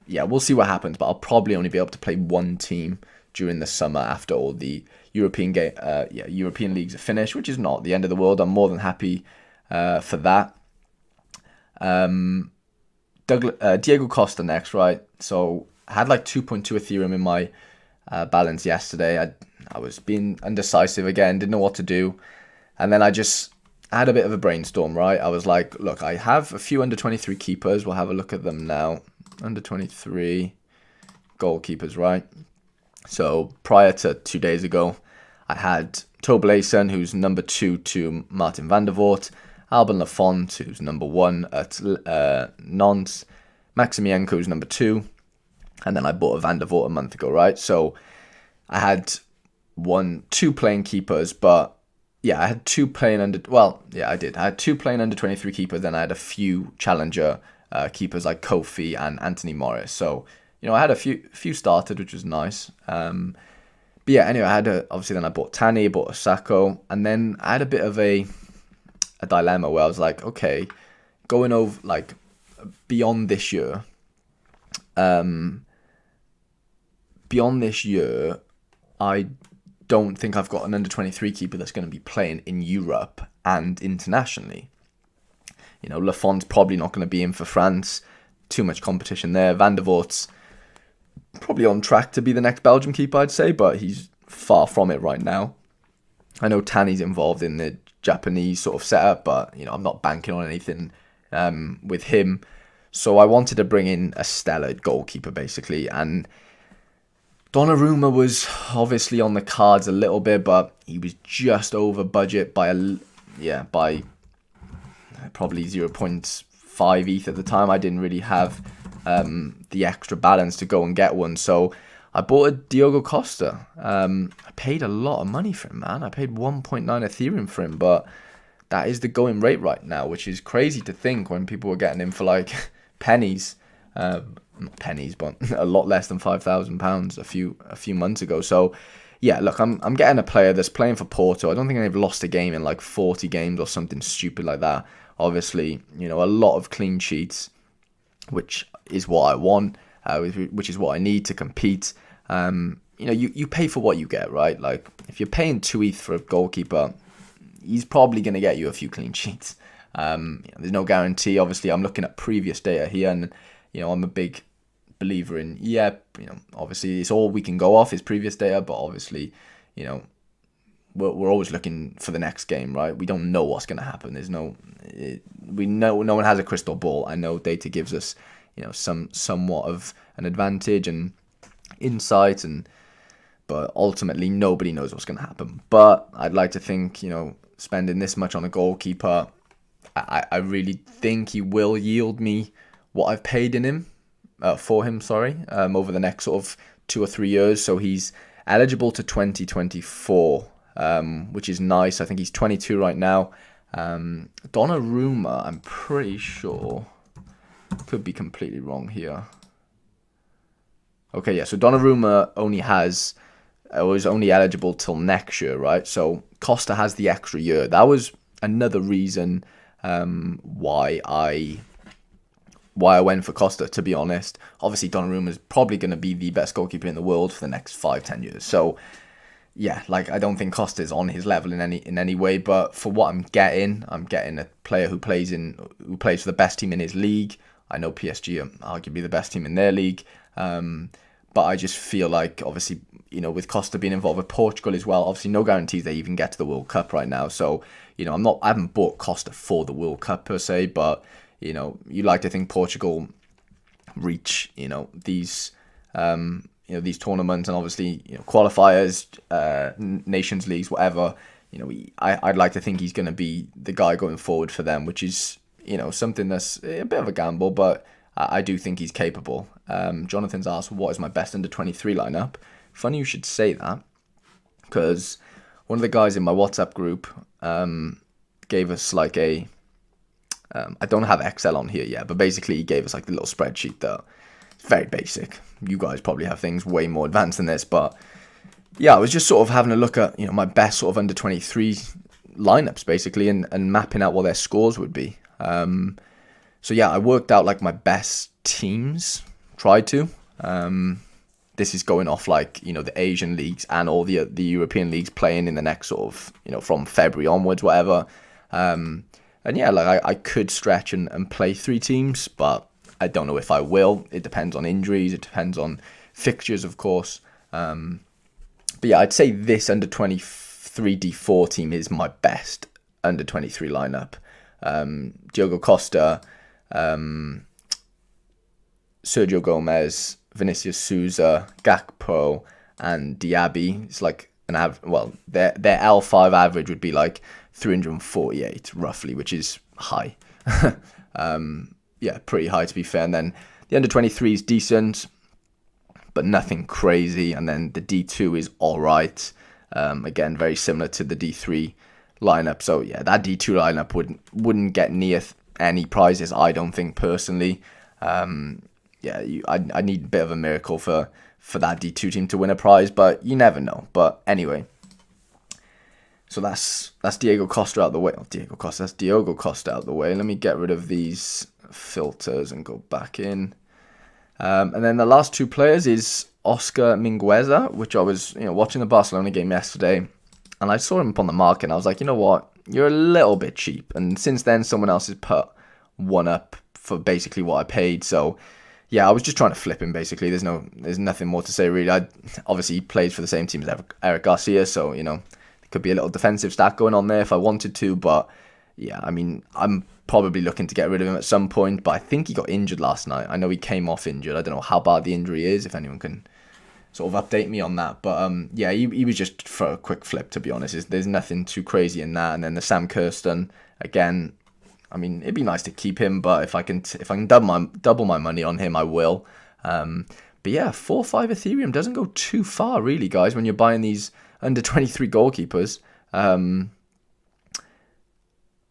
we'll see what happens, but I'll probably only be able to play one team during the summer after all the European leagues are finished, which is not the end of the world. I'm more than happy for that. Diego Costa next, right? So I had like 2.2 Ethereum in my balance yesterday. I was being undecisive again, didn't know what to do, and then I had a bit of a brainstorm, right? I was like, look, I have a few under 23 keepers. We'll have a look at them now. Under 23 goalkeepers, right? So prior to 2 days ago, I had Tobelason, who's number 2 to Martin van der Voort, Alban Lafont, who's number 1 at Nantes, Maximienko, who's number 2, and then I bought a van der Voort a month ago, right? So I had 2 playing keepers, but yeah, I had 2 playing under. Well, yeah, I did. I had 2 playing under 23 keepers. Then I had a few challenger keepers like Kofi and Anthony Morris. So I had a few started, which was nice. But yeah, anyway, obviously then I bought Tani, bought Osako, and then I had a bit of a dilemma where I was like, okay, going over like beyond this year. I don't think I've got an under 23 keeper that's going to be playing in Europe and internationally. Lafont's probably not going to be in for France. Too much competition there. Van der Voort's probably on track to be the next Belgium keeper, I'd say, but he's far from it right now. I know Tani's involved in the Japanese sort of setup, but I'm not banking on anything with him. So I wanted to bring in a stellar goalkeeper, basically, and Donnarumma was obviously on the cards a little bit, but he was just over budget by probably 0.5 ETH at the time. I didn't really have the extra balance to go and get one, so I bought a Diego Costa. I paid a lot of money for him, man. I paid 1.9 Ethereum for him, but that is the going rate right now, which is crazy to think when people were getting him for like pennies. Not pennies, but a lot less than £5,000 a few months ago. So yeah, look, I'm getting a player that's playing for Porto. I don't think they've lost a game in like 40 games or something stupid like that. Obviously, a lot of clean sheets, which is what I want, which is what I need to compete. You pay for what you get, right? Like if you're paying 2 ETH for a goalkeeper, he's probably going to get you a few clean sheets. There's no guarantee. Obviously, I'm looking at previous data here, and I'm a big believer in, obviously it's all we can go off is previous data, but obviously, we're always looking for the next game, right? We don't know what's going to happen. We know no one has a crystal ball. I know data gives us, somewhat of an advantage and insight, but ultimately nobody knows what's going to happen. But I'd like to think, spending this much on a goalkeeper, I really think he will yield me what I've paid in him, over the next sort of 2 or 3 years. So he's eligible to 2024, which is nice. I think he's 22 right now. Donnarumma, I'm pretty sure, could be completely wrong here. Okay, yeah, so Donnarumma was only eligible till next year, right? So Costa has the extra year. That was another reason why I went for Costa, to be honest. Obviously, Donnarumma is probably going to be the best goalkeeper in the world for the next 5-10 years. So, yeah, like I don't think Costa is on his level in any way. But for what I'm getting a player who plays for the best team in his league. I know PSG are arguably the best team in their league. But I just feel like, obviously, you know, with Costa being involved with Portugal as well, obviously no guarantees they even get to the World Cup right now. So, you know, I haven't bought Costa for the World Cup per se, but, you know, you like to think Portugal reach, you know, these these tournaments, and obviously, you know, qualifiers, nations leagues, whatever. You know, I'd like to think he's going to be the guy going forward for them, which is, you know, something that's a bit of a gamble, but I do think he's capable. Jonathan's asked, what is my best under 23 lineup? Funny you should say that, because one of the guys in my WhatsApp group gave us like a, I don't have Excel on here yet, but basically he gave us like the little spreadsheet that is very basic. You guys probably have things way more advanced than this, but yeah, I was just sort of having a look at, you know, my best sort of under 23 lineups basically, and mapping out what their scores would be. So yeah, I worked out like my best teams, tried to. This is going off like, you know, the Asian leagues and all the European leagues playing in the next sort of, you know, from February onwards, whatever. And yeah, like I could stretch and play 3 teams, but I don't know if I will. It depends on injuries. It depends on fixtures, of course. But yeah, I'd say this under 23 D4 team is my best under 23 lineup. Diogo Costa, Sergio Gomez, Vinicius Souza, Gakpo, and Diaby. It's like an their L5 average would be like 348 roughly, which is high. Yeah, pretty high to be fair. And then the under 23 is decent, but nothing crazy. And then the D2 is all right. Again, very similar to the D3 lineup. So yeah, that D2 lineup wouldn't get near any prizes, I don't think, personally. Yeah, I need a bit of a miracle for that D2 team to win a prize, but you never know. But anyway, so that's Diego Costa out the way. Oh, that's Diogo Costa out the way. Let me get rid of these filters and go back in. And then the last 2 players is Oscar Mingueza, which I was, you know, watching the Barcelona game yesterday, and I saw him up on the market, and I was like, you know what, you're a little bit cheap. And since then, someone else has put one up for basically what I paid. So yeah, I was just trying to flip him basically. There's nothing more to say really. Obviously he plays for the same team as Eric Garcia, so you know, there could be a little defensive stack going on there if I wanted to. But yeah, I mean, I'm probably looking to get rid of him at some point, but I think he got injured last night. I know he came off injured. I don't know how bad the injury is, if anyone can sort of update me on that. But yeah, he was just for a quick flip, to be honest. There's nothing too crazy in that. And then the Sam Kirsten, again, I mean, it'd be nice to keep him, but if I can double my money on him, I will. But yeah, 4-5 Ethereum doesn't go too far, really, guys, when you're buying these under 23 goalkeepers.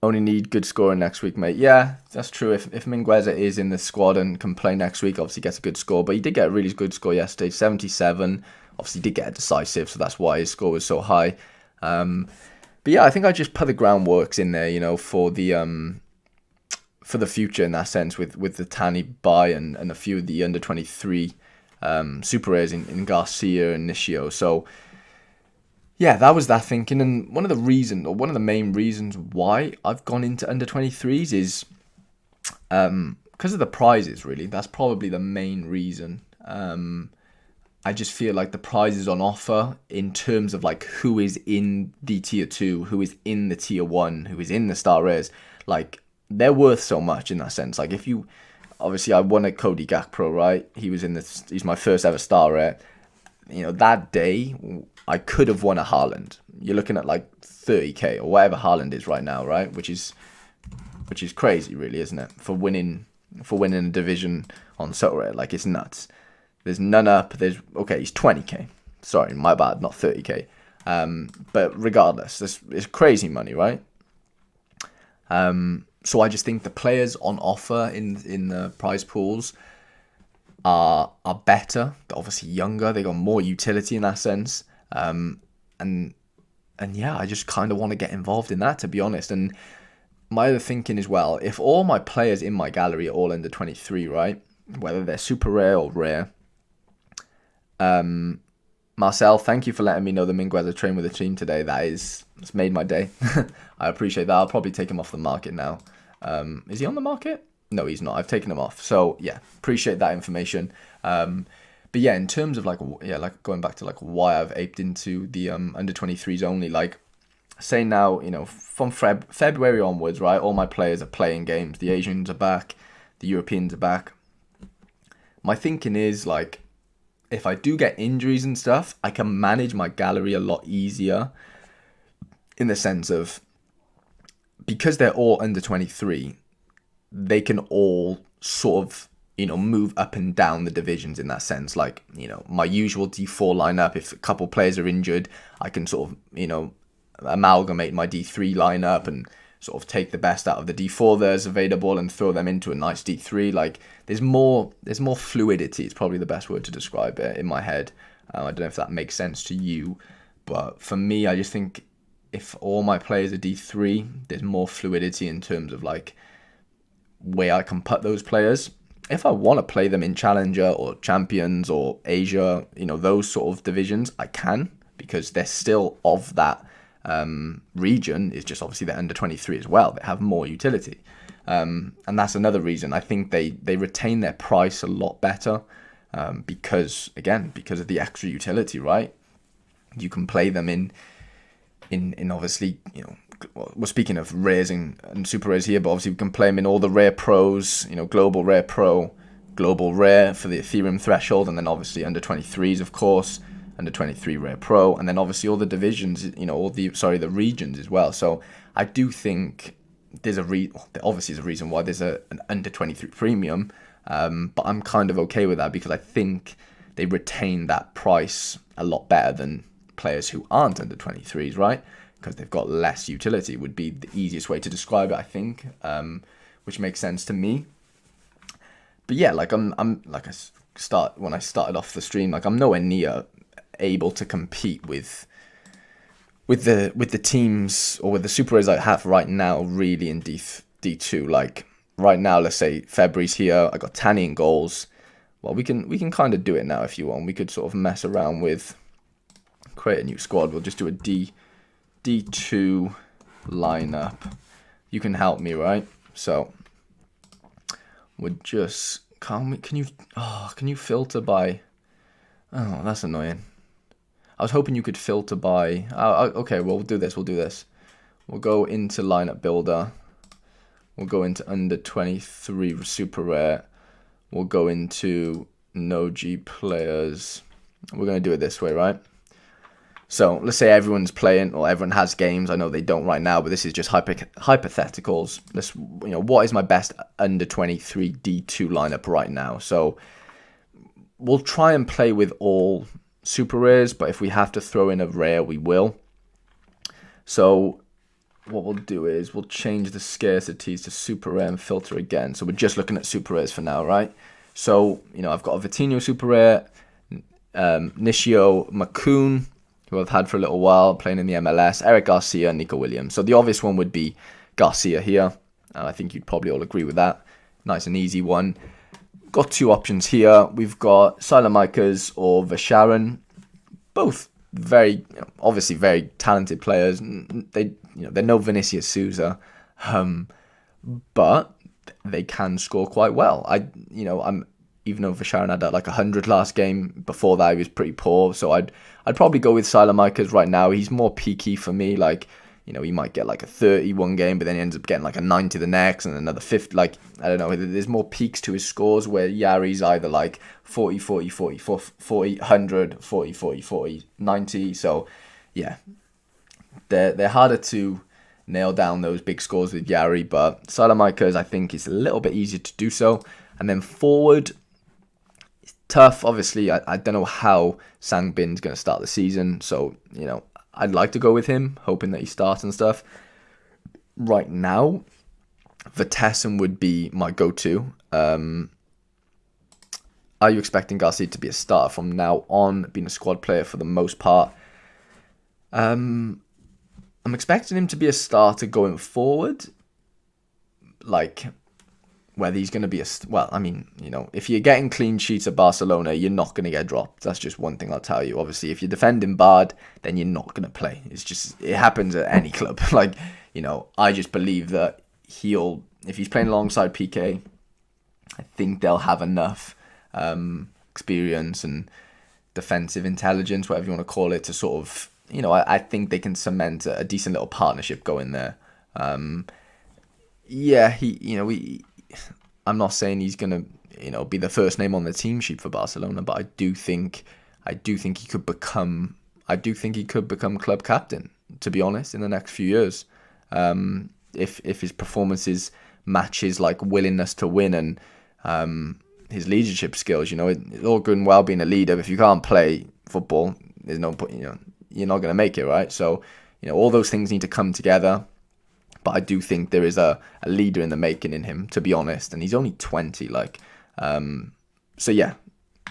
Only need good scoring next week, mate. Yeah, that's true. If Mingueza is in the squad and can play next week, obviously gets a good score. But he did get a really good score yesterday, 77. Obviously did get a decisive, so that's why his score was so high. But yeah, I think I just put the groundworks in there, you know, for the future in that sense, with the Tani buy and a few of the under 23 super rares in Garcia and Nishio. So yeah, that was that thinking. And one of the main reasons why I've gone into under 23s is because of the prizes, really. That's probably the main reason. I just feel like the prizes on offer in terms of like who is in the tier 2, who is in the tier 1, who is in the star rares, like they're worth so much in that sense. Like if you, obviously I won a Cody Gakpo, right? He's my first ever star rare. You know, that day I could have won a Haaland. You're looking at like 30k or whatever Haaland is right now, right? Which is crazy, really, isn't it? For winning a division on Sorare, like it's nuts. There's none up. He's 20k. Sorry, my bad, not 30k. But regardless, it's crazy money, right? So I just think the players on offer in the prize pools are better. They're obviously younger. They got more utility in that sense. And yeah, I just kind of want to get involved in that, to be honest. And my other thinking as well, if all my players in my gallery are all under 23, right, whether they're super rare or rare, Marcel, thank you for letting me know the Mingueza train with the team today. It's made my day. I appreciate that. I'll probably take him off the market now. Is he on the market? No, he's not. I've taken him off. So yeah, appreciate that information. But But yeah, in terms of like going back to like why I've aped into the under 23s only, like say now, from February onwards, right? All my players are playing games. The Asians are back, the Europeans are back. My thinking is like, if I do get injuries and stuff, I can manage my gallery a lot easier, in the sense of, because they're all under 23, they can all sort of, move up and down the divisions in that sense. Like, my usual D4 lineup, if a couple players are injured, I can sort of, amalgamate my D3 lineup and sort of take the best out of the D4 that's available and throw them into a nice D3. Like, there's more fluidity. It's probably the best word to describe it in my head. I don't know if that makes sense to you, but for me, I just think if all my players are D3, there's more fluidity in terms of like where I can put those players. If I want to play them in Challenger or Champions or Asia, those sort of divisions, I can, because they're still of that region. It's just obviously they're under 23 as well. They have more utility. And that's another reason I think they retain their price a lot better, because of the extra utility, right? You can play them in obviously, we're speaking of rares and super rares here, but obviously we can play them in all the rare pros, global rare pro, global rare for the Ethereum threshold, and then obviously under 23s, of course, under 23 rare pro, and then obviously all the divisions, the regions as well. So I do think there's obviously a reason why there's an under 23 premium, but I'm kind of okay with that, because I think they retain that price a lot better than players who aren't under 23s, right? Because they've got less utility, would be the easiest way to describe it, I think, which makes sense to me. But yeah, like when I started off the stream, like I'm nowhere near able to compete with the teams or with the super rares I have right now, really, in D2. Like right now, let's say February's here, I got Tanny in goals. Well, we can kind of do it now if you want. We could sort of mess around with, create a new squad. We'll just do a D2 lineup. You can help me, right? So we're just, can you filter by, oh, that's annoying. I was hoping you could filter by, okay, well, we'll do this. We'll go into lineup builder. We'll go into under 23 super rare. We'll go into no G players. We're going to do it this way, right? So let's say everyone's playing, or everyone has games. I know they don't right now, but this is just hypotheticals. What is my best under 23 D2 lineup right now? So we'll try and play with all super rares, but if we have to throw in a rare, we will. So what we'll do is we'll change the scarcities to super rare and filter again. So we're just looking at super rares for now, right? So, I've got a Vitinho super rare, Nishio Makun, who I've had for a little while, playing in the MLS, Eric Garcia, Nico Williams. So the obvious one would be Garcia here. I think you'd probably all agree with that. Nice and easy one. Got two options here. We've got Silamikers or Vasharan. Both obviously very talented players. They're no Vinicius Souza, but they can score quite well. Even though Vasharan had like 100 last game, before that he was pretty poor. So I'd probably go with Silamikers right now. He's more peaky for me. Like, he might get like a 31 game, but then he ends up getting like a 90 the next and another 50. Like, I don't know. There's more peaks to his scores, where Yari's either like 40, 40, 40, 40, 100, 40, 40, 40, 90. So yeah, they're harder to nail down those big scores with Yari, but Silamikers, I think, is a little bit easier to do so. And then forward, tough. Obviously, I don't know how Sangbin's going to start the season, so I'd like to go with him, hoping that he starts and stuff. Right now, Vitesse would be my go-to. Are you expecting Garcia to be a starter from now on, being a squad player for the most part? I'm expecting him to be a starter going forward. Like, whether he's going to be if you're getting clean sheets at Barcelona, you're not going to get dropped. That's just one thing I'll tell you. Obviously, if you're defending bad, then you're not going to play. It happens at any club. I just believe that if he's playing alongside PK, I think they'll have enough experience and defensive intelligence, whatever you want to call it, to sort of, I think they can cement a decent little partnership going there. I'm not saying he's gonna, be the first name on the team sheet for Barcelona, but I do think he could become club captain, to be honest, in the next few years. If his performances match his like willingness to win and his leadership skills, it's all good and well being a leader, but if you can't play football, there's no point, you're not going to make it, right? So, all those things need to come together. But I do think there is a leader in the making in him, to be honest, and he's only 20, so yeah,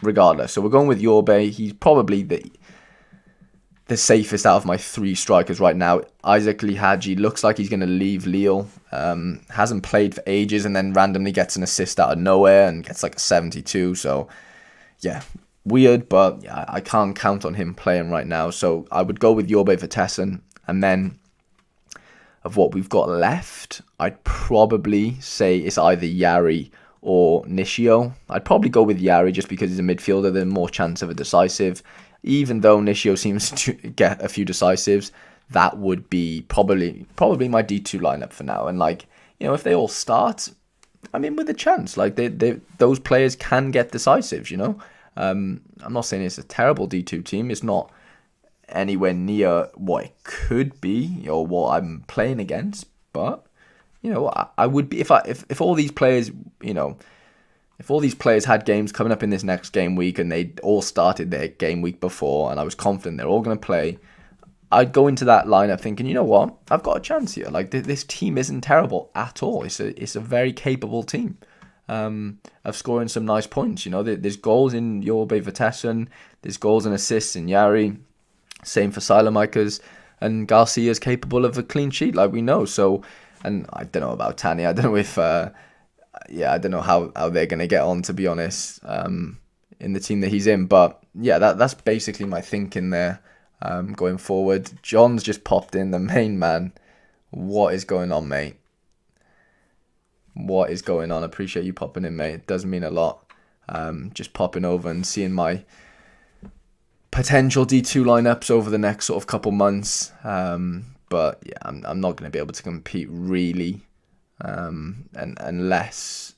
regardless. So we're going with Yorbe. He's probably the safest out of my 3 strikers right now. Isaac Lihaji looks like he's going to leave Lille. Hasn't played for ages and then randomly gets an assist out of nowhere and gets like a 72. So, yeah, weird, but yeah, I can't count on him playing right now. So I would go with Yorbe Vertessen. And then of what we've got left, I'd probably say it's either Yari or Nishio. I'd probably go with Yari just because he's a midfielder. There's more chance of a decisive. Even though Nishio seems to get a few decisives, that would be probably my D2 lineup for now. And if they all start, I'm in with a chance. Those players can get decisives. I'm not saying it's a terrible D2 team. It's not anywhere near what it could be or what I'm playing against. But I would be if all these players, if all these players had games coming up in this next game week and they all started their game week before and I was confident they're all going to play, I'd go into that lineup thinking, you know what, I've got a chance here. This team isn't terrible at all. It's a very capable team of scoring some nice points. There's goals in Yorbe Vertessen, there's goals and assists in Yari, same for Silemakers, and Garcia's capable of a clean sheet, like we know. So, and I don't know about Tani. I don't know if... I don't know how they're going to get on, to be honest, in the team that he's in. But yeah, that's basically my thinking there going forward. John's just popped in, the main man. What is going on, mate? What is going on? I appreciate you popping in, mate. It does mean a lot. Just popping over and seeing my potential D2 lineups over the next sort of couple months. But yeah, I'm not going to be able to compete really. And unless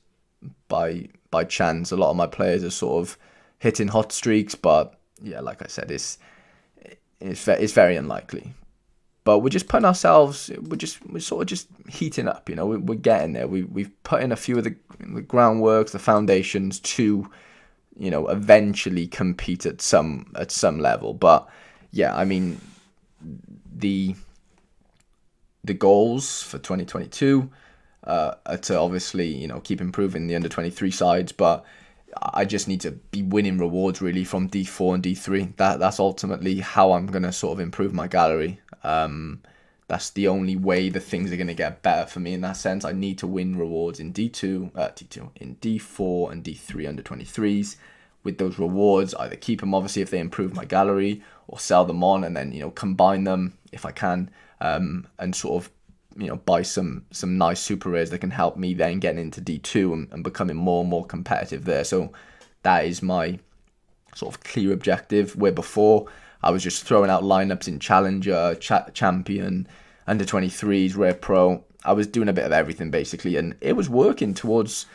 by chance a lot of my players are sort of hitting hot streaks, but yeah, like I said, it's very unlikely. But we're just putting ourselves, we're sort of just heating up, we're getting there. We've put in a few of the groundworks, the foundations to, eventually compete at some level. But yeah, I mean, the goals for 2022. To obviously, keep improving the under-23 sides, but I just need to be winning rewards really from D4 and D3. That's ultimately how I'm going to sort of improve my gallery. That's the only way the things are going to get better for me in that sense. I need to win rewards in D2, in D4 and D3 under-23s. With those rewards, either keep them obviously if they improve my gallery, or sell them on and then, combine them if I can, and sort of buy some nice super rares that can help me then get into D2 and becoming more and more competitive there. So that is my sort of clear objective, where before I was just throwing out lineups in Challenger, Champion, under-23s, Rare Pro. I was doing a bit of everything basically, and it was working towards,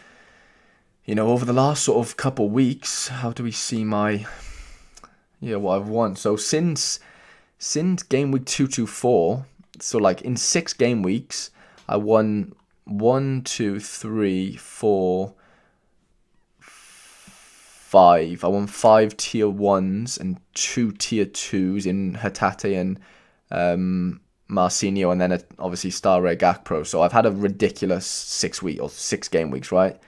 over the last sort of couple weeks. How do we see what I've won? So since game week 224, so in 6 game weeks, I won 1, 2, 3, 4, 5. I won 5 tier 1s and 2 tier 2s in Hatate and Marcinho, and then obviously Sorare Gallery. So I've had a ridiculous 6 game weeks, right?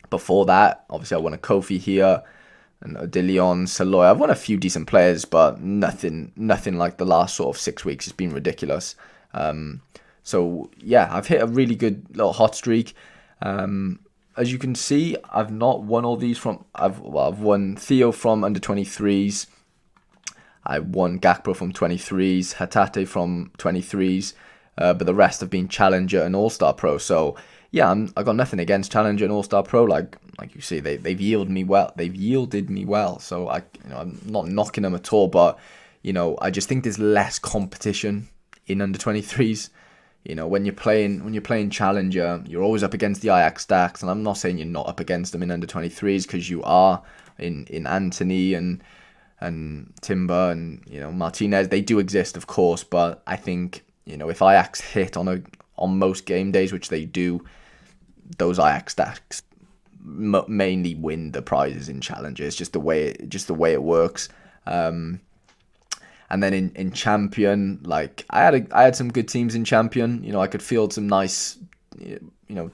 Before that, obviously I won a Kofi here, and De Leon, Saloy. I've won a few decent players, but nothing like the last sort of 6 weeks. It's been ridiculous. So yeah, I've hit a really good little hot streak. As you can see, I've not won all these from. I've won Theo from under-23s. I won Gakpo from 23s, Hatate from 23s, but the rest have been Challenger and All-Star Pro. So yeah, I got nothing against Challenger and All-Star Pro. like you see, they've yielded me well. They've yielded me well. So I'm not knocking them at all, but I just think there's less competition in under 23s. When you're playing Challenger, you're always up against the Ajax stacks, and I'm not saying you're not up against them in under 23s, because you are in Anthony and Timber and Martinez. They do exist, of course, but I think if Ajax hit on most game days, which they do, those Ajax stacks mainly win the prizes in Challenger. It's just the way it works. And then in Champion, like I had some good teams in Champion. I could field some nice,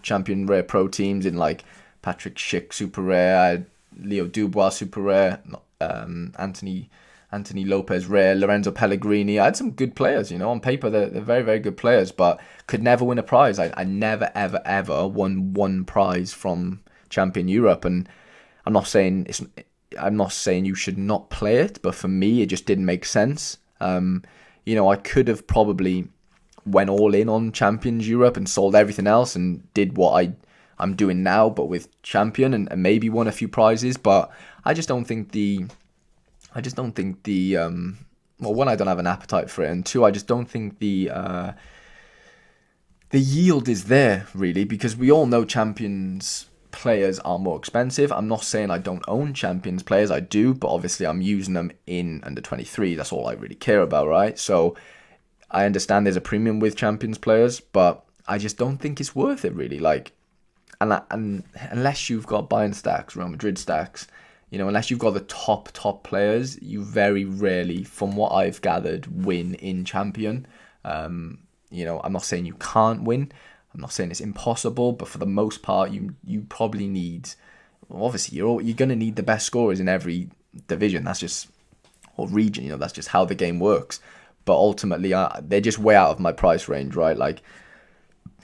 Champion Rare Pro teams in like Patrick Schick Super Rare, I had Leo Dubois Super Rare, Anthony Lopez Rare, Lorenzo Pellegrini. I had some good players. On paper they're very, very good players, but could never win a prize. I never ever won one prize from Champion Europe, and I'm not saying you should not play it, but for me, it just didn't make sense. I could have probably went all in on Champions Europe and sold everything else and did what I'm doing now, but with Champion, and maybe won a few prizes. But I just don't think well, one, I don't have an appetite for it, and two, I just don't think the yield is there, really, because we all know Champions players are more expensive. I'm not saying I don't own Champions players, I do, but obviously I'm using them in under 23. That's all I really care about, right? So I understand there's a premium with Champions players, but I just don't think it's worth it, really. Like, and unless you've got Bayern stacks, Real Madrid stacks, unless you've got the top players, you very rarely, from what I've gathered, win in Champion. I'm not saying you can't win. I'm not saying it's impossible, but for the most part, you probably need. Well, obviously, you're going to need the best scorers in every division. That's just, or region. That's just how the game works. But ultimately, they're just way out of my price range, right? Like,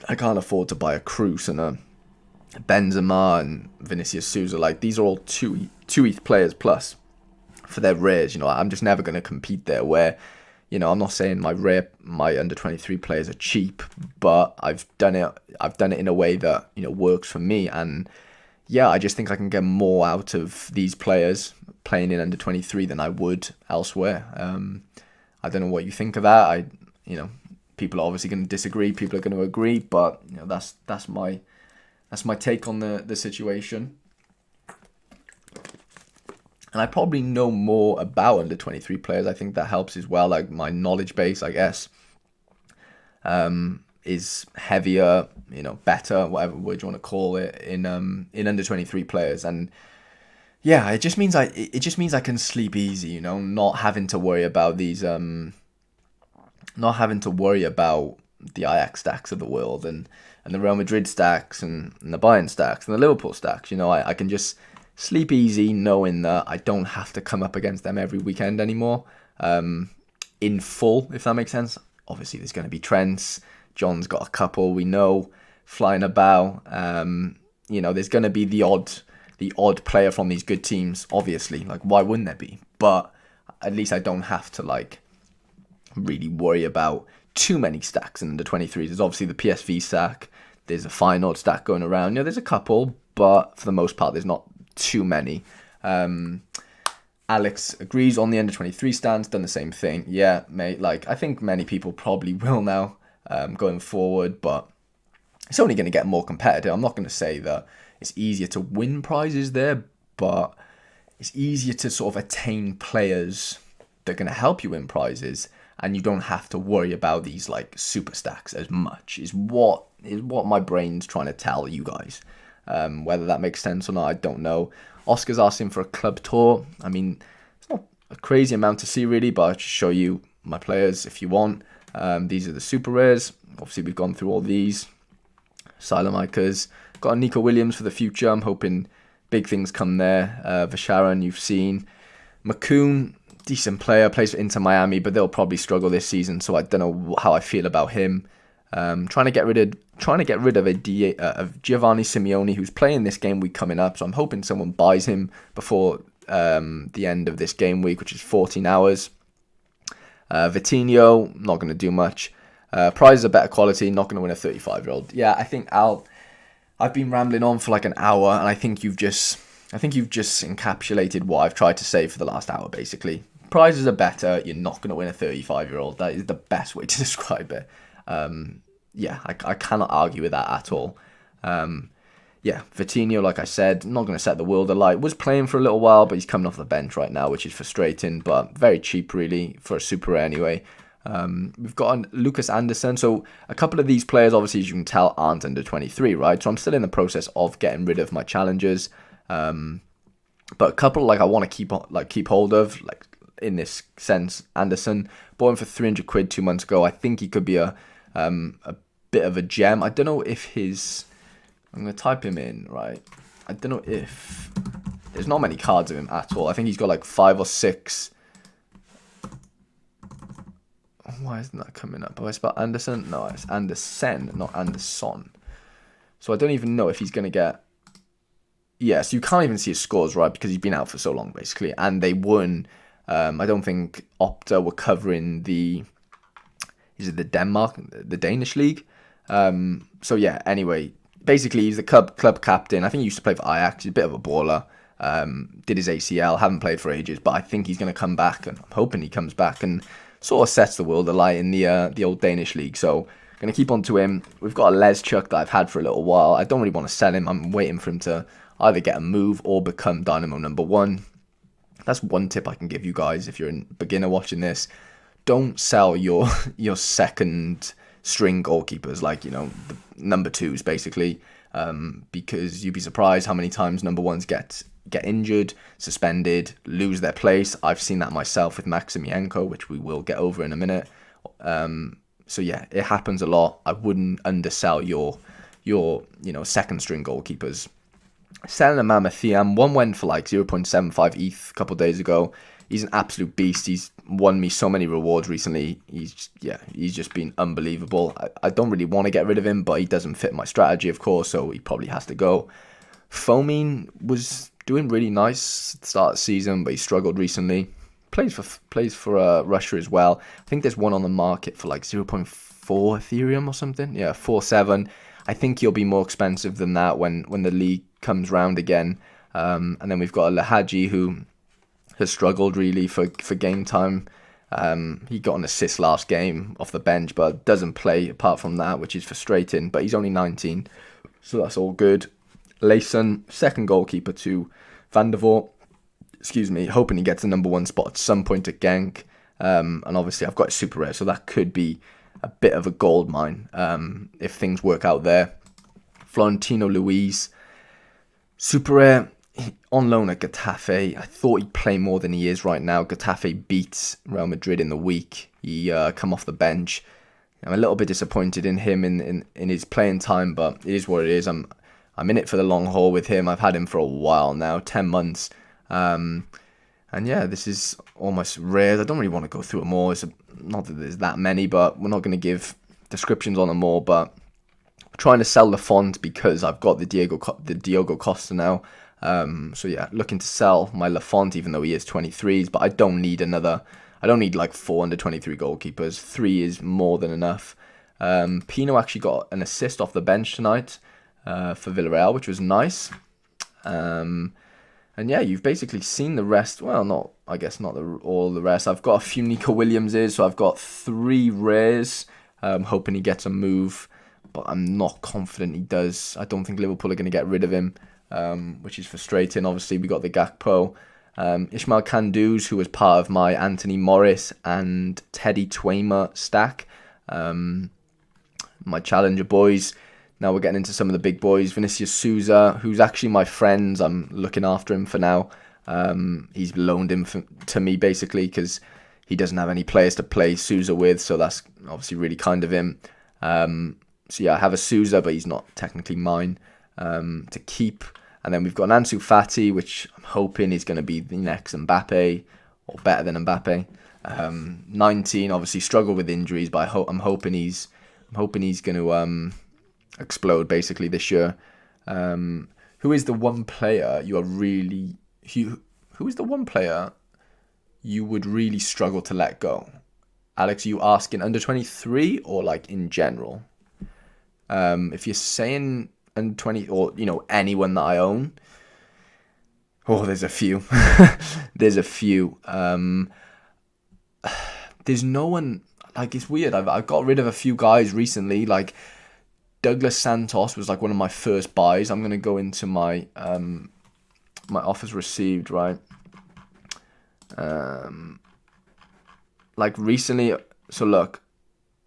I can't afford to buy a Kroos and a Benzema and Vinicius Souza. Like, these are all two ETH players plus for their rares. I'm just never going to compete there. Where, I'm not saying my under 23 players are cheap, but I've done it in a way that works for me. And yeah, I just think I can get more out of these players playing in under 23 than I would elsewhere. I don't know what you think of that. People are obviously going to disagree. People are going to agree, but that's my take on the situation. And I probably know more about under 23 players. I think that helps as well. Like, my knowledge base, I guess, is heavier, better, whatever word you want to call it, in under 23 players. And yeah, it just means I can sleep easy, not having to worry about these, not having to worry about the Ajax stacks of the world and the Real Madrid stacks and the Bayern stacks and the Liverpool stacks. I can just sleep easy knowing that I don't have to come up against them every weekend anymore, in full, if that makes sense. Obviously, there's going to be Trents. John's got a couple, we know, flying about. There's going to be the odd player from these good teams, obviously. Like, why wouldn't there be? But at least I don't have to, like, really worry about too many stacks in the 23s. There's obviously the PSV stack. There's a final stack going around. There's a couple, but for the most part, there's not too many. Alex agrees on the under 23 stance, done the same thing. Yeah, mate, like, I think many people probably will now, going forward, but it's only going to get more competitive. I'm not going to say that it's easier to win prizes there, but it's easier to sort of attain players that are going to help you win prizes, and you don't have to worry about these like super stacks as much, is what my brain's trying to tell you guys. Whether that makes sense or not, I don't know. Oscar's asking for a club tour. I mean, it's not a crazy amount to see really, but I'll just show you my players if you want. These are the super rares. Obviously, we've gone through all these. Silemikers. Got a Nico Williams for the future. I'm hoping big things come there. Vasharan, you've seen. McCoon, decent player, plays for Inter Miami, but they'll probably struggle this season, so I don't know how I feel about him. Trying to get rid of Giovanni Simeone, who's playing this game week coming up. So I'm hoping someone buys him before the end of this game week, which is 14 hours. Vitinho, not going to do much. Prizes are better quality, not going to win a 35-year-old. Yeah, I think I'll I've been rambling on for like an hour, and I think you've just encapsulated what I've tried to say for the last hour, basically. Prizes are better. You're not going to win a 35-year-old. That is the best way to describe it. Yeah, I cannot argue with that at all. Yeah, Vitinho, like I said, not going to set the world alight. Was playing for a little while, but he's coming off the bench right now, which is frustrating, but very cheap, really, for a super rare anyway. We've got Lucas Anderson. So a couple of these players, obviously, as you can tell, aren't under 23, right? So I'm still in the process of getting rid of my challengers. But a couple, like, I want to keep hold of, like, in this sense. Anderson, bought him for 300 quid 2 months ago. I think he could be a bit of a gem. I don't know if his... I'm going to type him in, right? I don't know if... There's not many cards of him at all. I think he's got like 5 or 6. Why isn't that coming up? Have I spelled Anderson? No, it's Andersen, not Anderson. So I don't even know if he's going to get... Yeah, so you can't even see his scores, right? Because he's been out for so long, basically. And they won... I don't think Opta were covering the... Is it the Danish league? So yeah, anyway... Basically, he's the club captain. I think he used to play for Ajax. He's a bit of a baller. Did his ACL. Haven't played for ages. But I think he's going to come back. And I'm hoping he comes back and sort of sets the world alight in the old Danish league. So, going to keep on to him. We've got a Lezchuk that I've had for a little while. I don't really want to sell him. I'm waiting for him to either get a move or become Dynamo #1. That's one tip I can give you guys if you're a beginner watching this. Don't sell your second string goalkeepers, like, you know, the number 2s basically, because you'd be surprised how many times number 1s get injured, suspended, lose their place. I've seen that myself with Maximienko, which we will get over in a minute. So yeah, it happens a lot. I wouldn't undersell your second string goalkeepers. Selling a Mamathiam, one went for like 0.75 ETH a couple of days ago. He's an absolute beast. He's won me so many rewards recently. He's just been unbelievable. I don't really want to get rid of him, but he doesn't fit my strategy, of course, so he probably has to go. Fomin was doing really nice at the start of the season, but he struggled recently. Plays for Russia as well. I think there's one on the market for like 0.4 Ethereum or something. Yeah, 4.7. I think he'll be more expensive than that when the league comes round again. And then we've got a Lahaji who has struggled really for game time. He got an assist last game off the bench, but doesn't play apart from that, which is frustrating. But he's only 19, so that's all good. Layson, second goalkeeper to Van der Voort. Excuse me, hoping he gets the #1 spot at some point at Genk. And obviously I've got a super rare, so that could be a bit of a gold mine if things work out there. Florentino Luis, super rare. On loan at Getafe. I thought he'd play more than he is right now. Getafe beats Real Madrid in the week. He come off the bench. I'm a little bit disappointed in him in his playing time, but it is what it is. I'm in it for the long haul with him. I've had him for a while now, 10 months. And yeah, this is almost rare. I don't really want to go through them all. Not that there's that many, but we're not going to give descriptions on them all. But I'm trying to sell the font because I've got the Diogo Costa now. So yeah, looking to sell my Lafont, even though he is 23s, but I don't need like 4 under 23 goalkeepers. 3 is more than enough. Pino actually got an assist off the bench tonight, for Villarreal, which was nice. And yeah, you've basically seen the rest. Well, not all the rest. I've got a few Nico Williamses, so I've got 3 rares. Hoping he gets a move, but I'm not confident he does. I don't think Liverpool are going to get rid of him. Which is frustrating. Obviously, we got the Gakpo, Ishmael Kanduz, who was part of my Anthony Morris and Teddy Twamer stack. My challenger boys. Now we're getting into some of the big boys. Vinicius Souza, who's actually my friend. I'm looking after him for now. He's loaned him to me basically because he doesn't have any players to play Souza with, so that's obviously really kind of him. So yeah, I have a Souza, but he's not technically mine to keep. And then we've got an Ansu Fati, which I'm hoping is going to be the next Mbappe, or better than Mbappe. 19, obviously struggled with injuries, but I'm hoping he's going to explode basically this year. Who is the one player who is the one player you would really struggle to let go? Alex, are you asking under 23 or like in general? If you're saying under 20, or anyone that I own. Oh, there's a few. There's a few. There's no one, like, it's weird. I've got rid of a few guys recently. Like, Douglas Santos was like one of my first buys. I'm gonna go into my my offers received, right? Like recently. So look,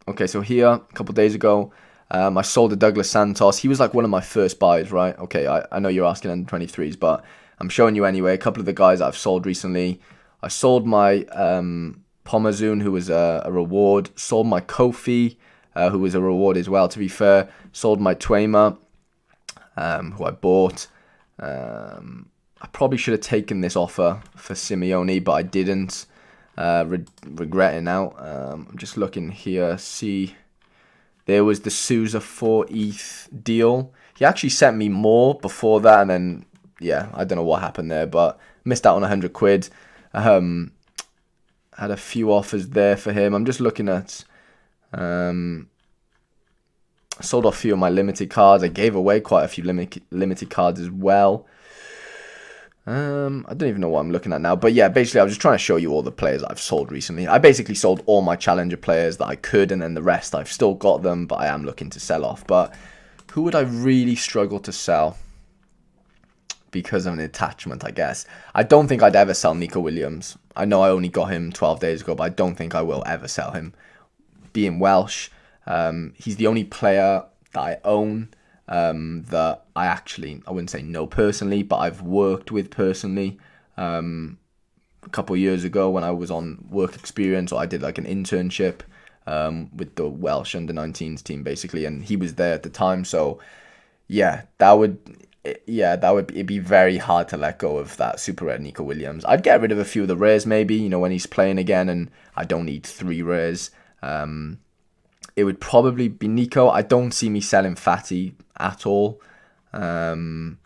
okay. So here, a couple of days ago, I sold a Douglas Santos. He was like one of my first buys, right? Okay, I know you're asking under 23s, but I'm showing you anyway. A couple of the guys I've sold recently. I sold my Pomazun, who was a reward. Sold my Kofi, who was a reward as well, to be fair. Sold my Twema, who I bought. I probably should have taken this offer for Simeone, but I didn't. Regret it now. I'm just looking here. See, there was the Souza 4 ETH deal. He actually sent me more before that, and then, yeah, I don't know what happened there, but missed out on 100 quid. Had a few offers there for him. I'm just looking at... I sold off a few of my limited cards. I gave away quite a few limited cards as well. I don't even know what I'm looking at now. But yeah, basically I was just trying to show you all the players I've sold recently. I basically sold all my challenger players that I could, and then the rest I've still got them, but I am looking to sell off. But who would I really struggle to sell? Because of an attachment, I guess. I don't think I'd ever sell Nico Williams. I know I only got him 12 days ago, but I don't think I will ever sell him. Being Welsh, he's the only player that I own that I wouldn't say know personally, but I've worked with personally. A couple of years ago when I was on work experience, or I did like an internship with the Welsh under-19s team basically, and he was there at the time. So yeah, it'd be very hard to let go of that super rare Nico Williams. I'd get rid of a few of the rares maybe, when he's playing again and I don't need 3 rares. It would probably be Nico. I don't see me selling Fatty at all. Who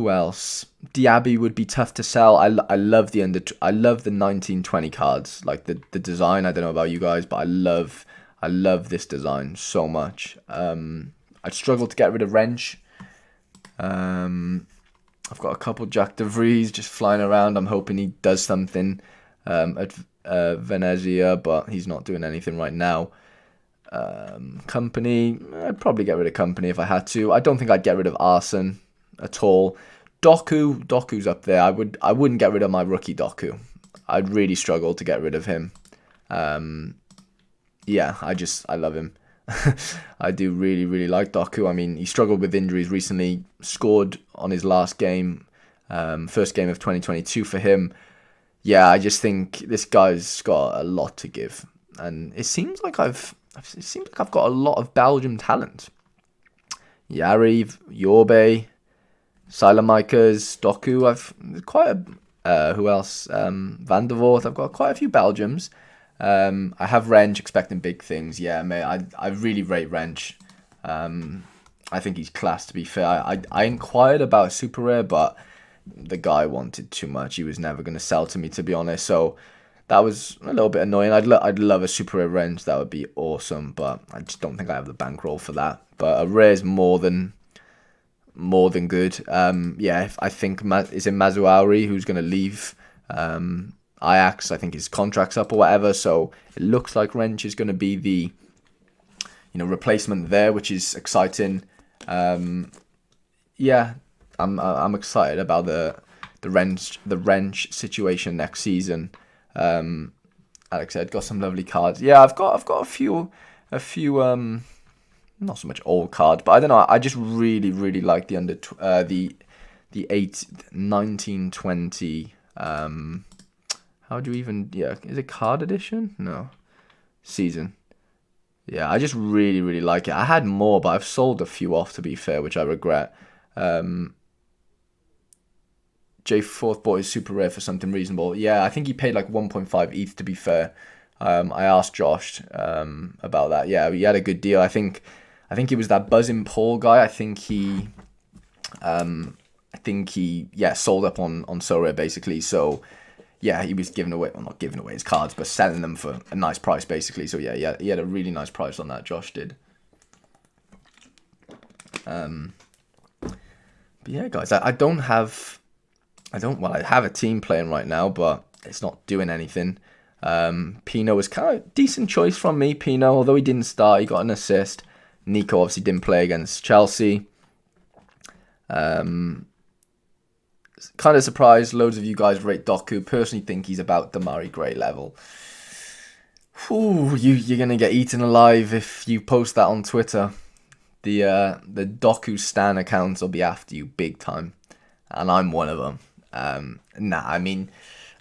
else? Diaby would be tough to sell. I love the 1920 cards, like the design. I don't know about you guys, but I love this design so much. I'd struggle to get rid of Wrench. I've got a couple Jack de Vries just flying around. I'm hoping he does something at Venezia, but he's not doing anything right now. Company, I'd probably get rid of Company if I had to. I don't think I'd get rid of Arson at all. Doku's up there. I wouldn't get rid of my rookie Doku. I'd really struggle to get rid of him. Yeah, I love him. I do really, really like Doku. I mean, he struggled with injuries recently, scored on his last game, first game of 2022 for him. Yeah, I just think this guy's got a lot to give. And it seems like I've got a lot of Belgium talent. Yariv, Yorbe, Silamikers, Doku. I've quite a who else? Van der Voort. I've got quite a few Belgiums. I have Wrench expecting big things. Yeah, mate, I really rate Wrench. I think he's class, to be fair. I inquired about a super rare, but the guy wanted too much. He was never going to sell to me, to be honest. So that was a little bit annoying. I'd love a super rare Wrench. That would be awesome, but I just don't think I have the bankroll for that. But a rare is more than good. Yeah, I think is it Mazouari who's going to leave Ajax. I think his contract's up or whatever. So it looks like Wrench is going to be the replacement there, which is exciting. Yeah, I'm excited about the Wrench situation next season. Alex said, got some lovely cards. Yeah, I've got a few not so much old cards, but I don't know. I just really, really like the 1920. How do you even? Yeah, is it card edition? No, season. Yeah, I just really, really like it. I had more, but I've sold a few off, to be fair, which I regret. J4th bought his super rare for something reasonable. Yeah, I think he paid like 1.5 ETH, to be fair. I asked Josh about that. Yeah, he had a good deal. I think he was that Buzzing Paul guy. I think he sold up on Sorare basically. So yeah, he was not giving away his cards, but selling them for a nice price basically. So yeah, he had a really nice price on that. Josh did. But yeah, guys, I have a team playing right now, but it's not doing anything. Pino was kind of decent choice from me. Pino, although he didn't start, he got an assist. Nico obviously didn't play against Chelsea. Kind of surprised. Loads of you guys rate Doku. Personally, think he's about Damari Gray level. Ooh, you're gonna get eaten alive if you post that on Twitter. The Doku Stan accounts will be after you big time, and I'm one of them. I mean,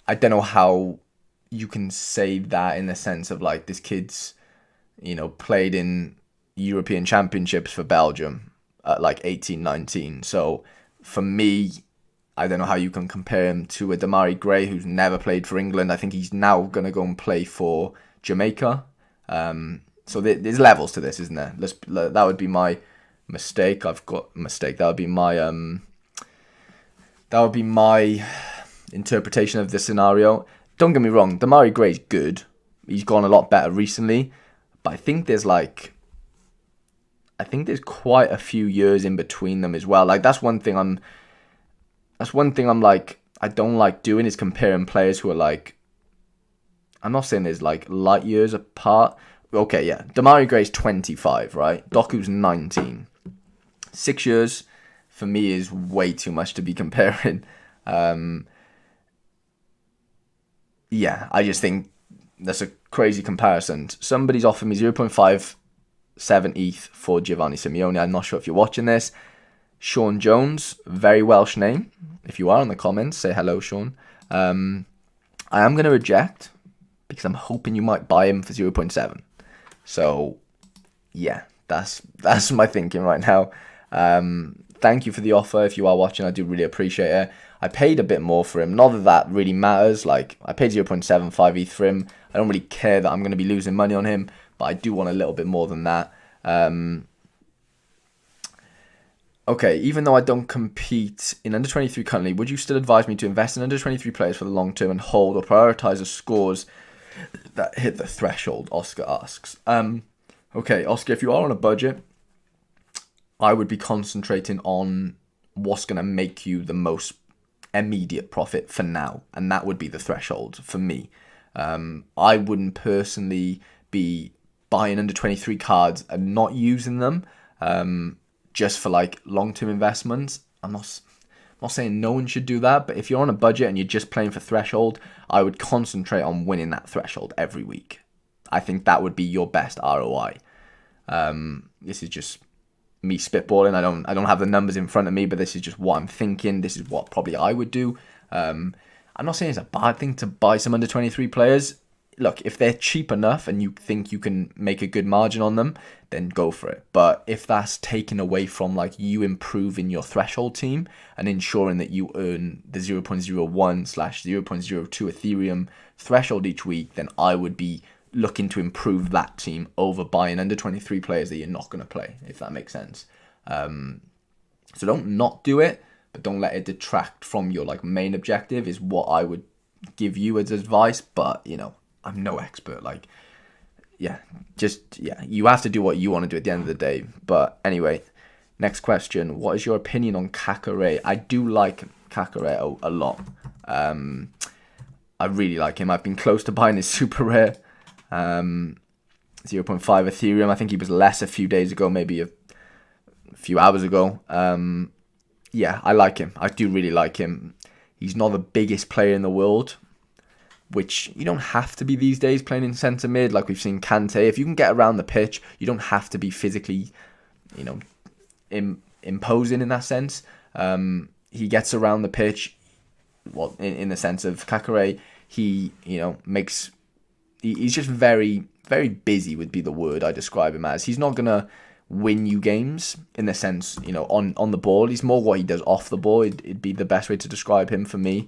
I don't know how you can say that in the sense of like this kid's, played in European Championships for Belgium at like 18, 19. So for me, I don't know how you can compare him to a Damari Gray who's never played for England. I think he's now going to go and play for Jamaica. So there's levels to this, isn't there? That would be my mistake. That would be my interpretation of the scenario. Don't get me wrong, Damari Gray's good. He's gone a lot better recently, but I think there's quite a few years in between them as well. Like that's one thing I'm like I don't like doing is comparing players who are like, I'm not saying there's like light years apart. Okay, yeah. Damari Gray's 25, right? Doku's 19. 6 years for me is way too much to be comparing. Yeah, I just think that's a crazy comparison. Somebody's offered me 0.57 ETH for Giovanni Simeone. I'm not sure if you're watching this. Sean Jones, very Welsh name. If you are in the comments, say hello, Sean. I am going to reject because I'm hoping you might buy him for 0.7. So, yeah, that's my thinking right now. Thank you for the offer. If you are watching, I do really appreciate it. I paid a bit more for him. Not that that really matters. Like, I paid 0.75 ETH for him. I don't really care that I'm going to be losing money on him, but I do want a little bit more than that. Okay, even though I don't compete in under 23 currently, would you still advise me to invest in under 23 players for the long term and hold or prioritize the scores that hit the threshold? Oscar asks. Okay, Oscar, if you are on a budget, I would be concentrating on what's going to make you the most immediate profit for now, and that would be the threshold for me. I wouldn't personally be buying under 23 cards and not using them just for like long-term investments. I'm not saying no one should do that, but if you're on a budget and you're just playing for threshold, I would concentrate on winning that threshold every week. I think that would be your best ROI. This is just me spitballing. I don't have the numbers in front of me, but this is just what I'm thinking. This is what probably I would do. I'm not saying it's a bad thing to buy some under 23 players. Look, if they're cheap enough and you think you can make a good margin on them, then go for it. But if that's taken away from like you improving your threshold team and ensuring that you earn the 0.01/0.02 Ethereum threshold each week, then I would be looking to improve that team over buying under 23 players that you're not going to play, if that makes sense. So don't not do it, but don't let it detract from your like main objective is what I would give you as advice. But, I'm no expert. Like, you have to do what you want to do at the end of the day. But anyway, next question. What is your opinion on Kakare? I do like Kakare a lot. I really like him. I've been close to buying his super rare. 0.5 Ethereum. I think he was less a few days ago, maybe a few hours ago. I like him. I do really like him. He's not the biggest player in the world, which you don't have to be these days playing in centre mid, like we've seen Kante. If you can get around the pitch, you don't have to be physically, imposing in that sense. He gets around the pitch, well, in the sense of Kakare, he, he's just very, very busy would be the word I describe him as. He's not going to win you games in the sense, on the ball. He's more what he does off the ball. It'd be the best way to describe him for me.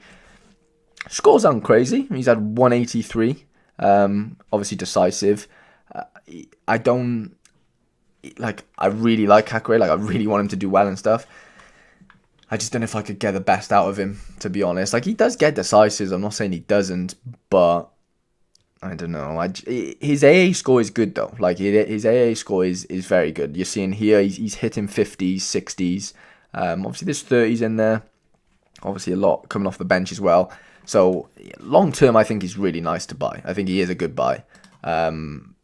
Scores aren't crazy. He's had 183, obviously decisive. I really like Kakare. Like, I really want him to do well and stuff. I just don't know if I could get the best out of him, to be honest. Like, he does get decisive. I'm not saying he doesn't, but I don't know. His AA score is good though. Like his AA score is very good. You're seeing here he's hitting 50s, 60s. Obviously there's 30s in there. Obviously a lot coming off the bench as well. So long term, I think he's really nice to buy. I think he is a good buy. And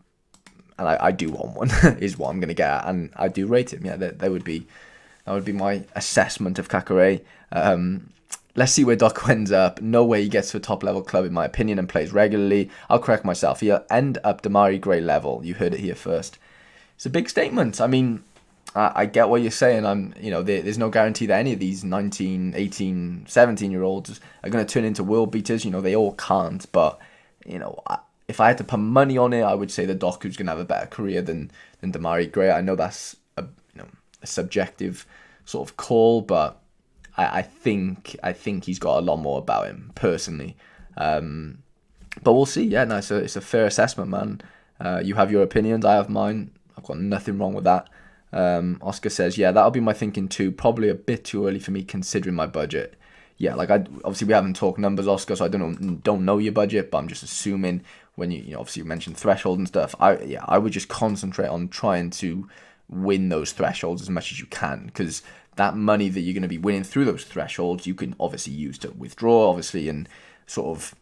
I do want one is what I'm gonna get at, and I do rate him. Yeah, that would be my assessment of Kakare. Let's see where Doku ends up. No way he gets to a top level club in my opinion and plays regularly. I'll correct myself. He'll end up Demarai Gray level. You heard it here first. It's a big statement. I mean, I get what you're saying. There's no guarantee that any of these 19, 18, 17-year-olds are going to turn into world beaters. They all can't. But, if I had to put money on it, I would say that Doku's going to have a better career than Demarai Gray. I know that's a subjective sort of call, but I think he's got a lot more about him personally. But we'll see. Yeah, no, it's a fair assessment, man. You have your opinions. I have mine. I've got nothing wrong with that. Oscar says, yeah, that'll be my thinking too. Probably a bit too early for me considering my budget. Yeah, obviously we haven't talked numbers, Oscar, so I don't know your budget, but I'm just assuming when you obviously you mentioned threshold and stuff. I would just concentrate on trying to win those thresholds as much as you can, because that money that you're going to be winning through those thresholds, you can obviously use to withdraw, obviously, and sort of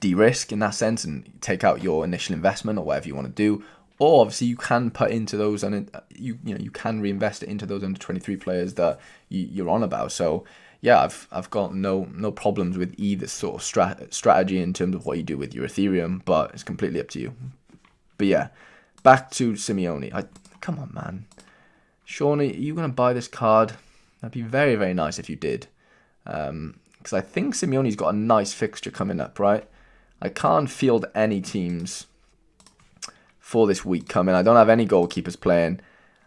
de-risk in that sense and take out your initial investment or whatever you want to do. Or obviously you can put into those, and you can reinvest it into those under 23 players that you're on about. So yeah, I've got no problems with either sort of strategy in terms of what you do with your Ethereum, but it's completely up to you. But yeah, back to Simeone. Come on, man. Sean, are you going to buy this card? That'd be very, very nice if you did. Because I think Simeone's got a nice fixture coming up, right? I can't field any teams for this week coming. I don't have any goalkeepers playing.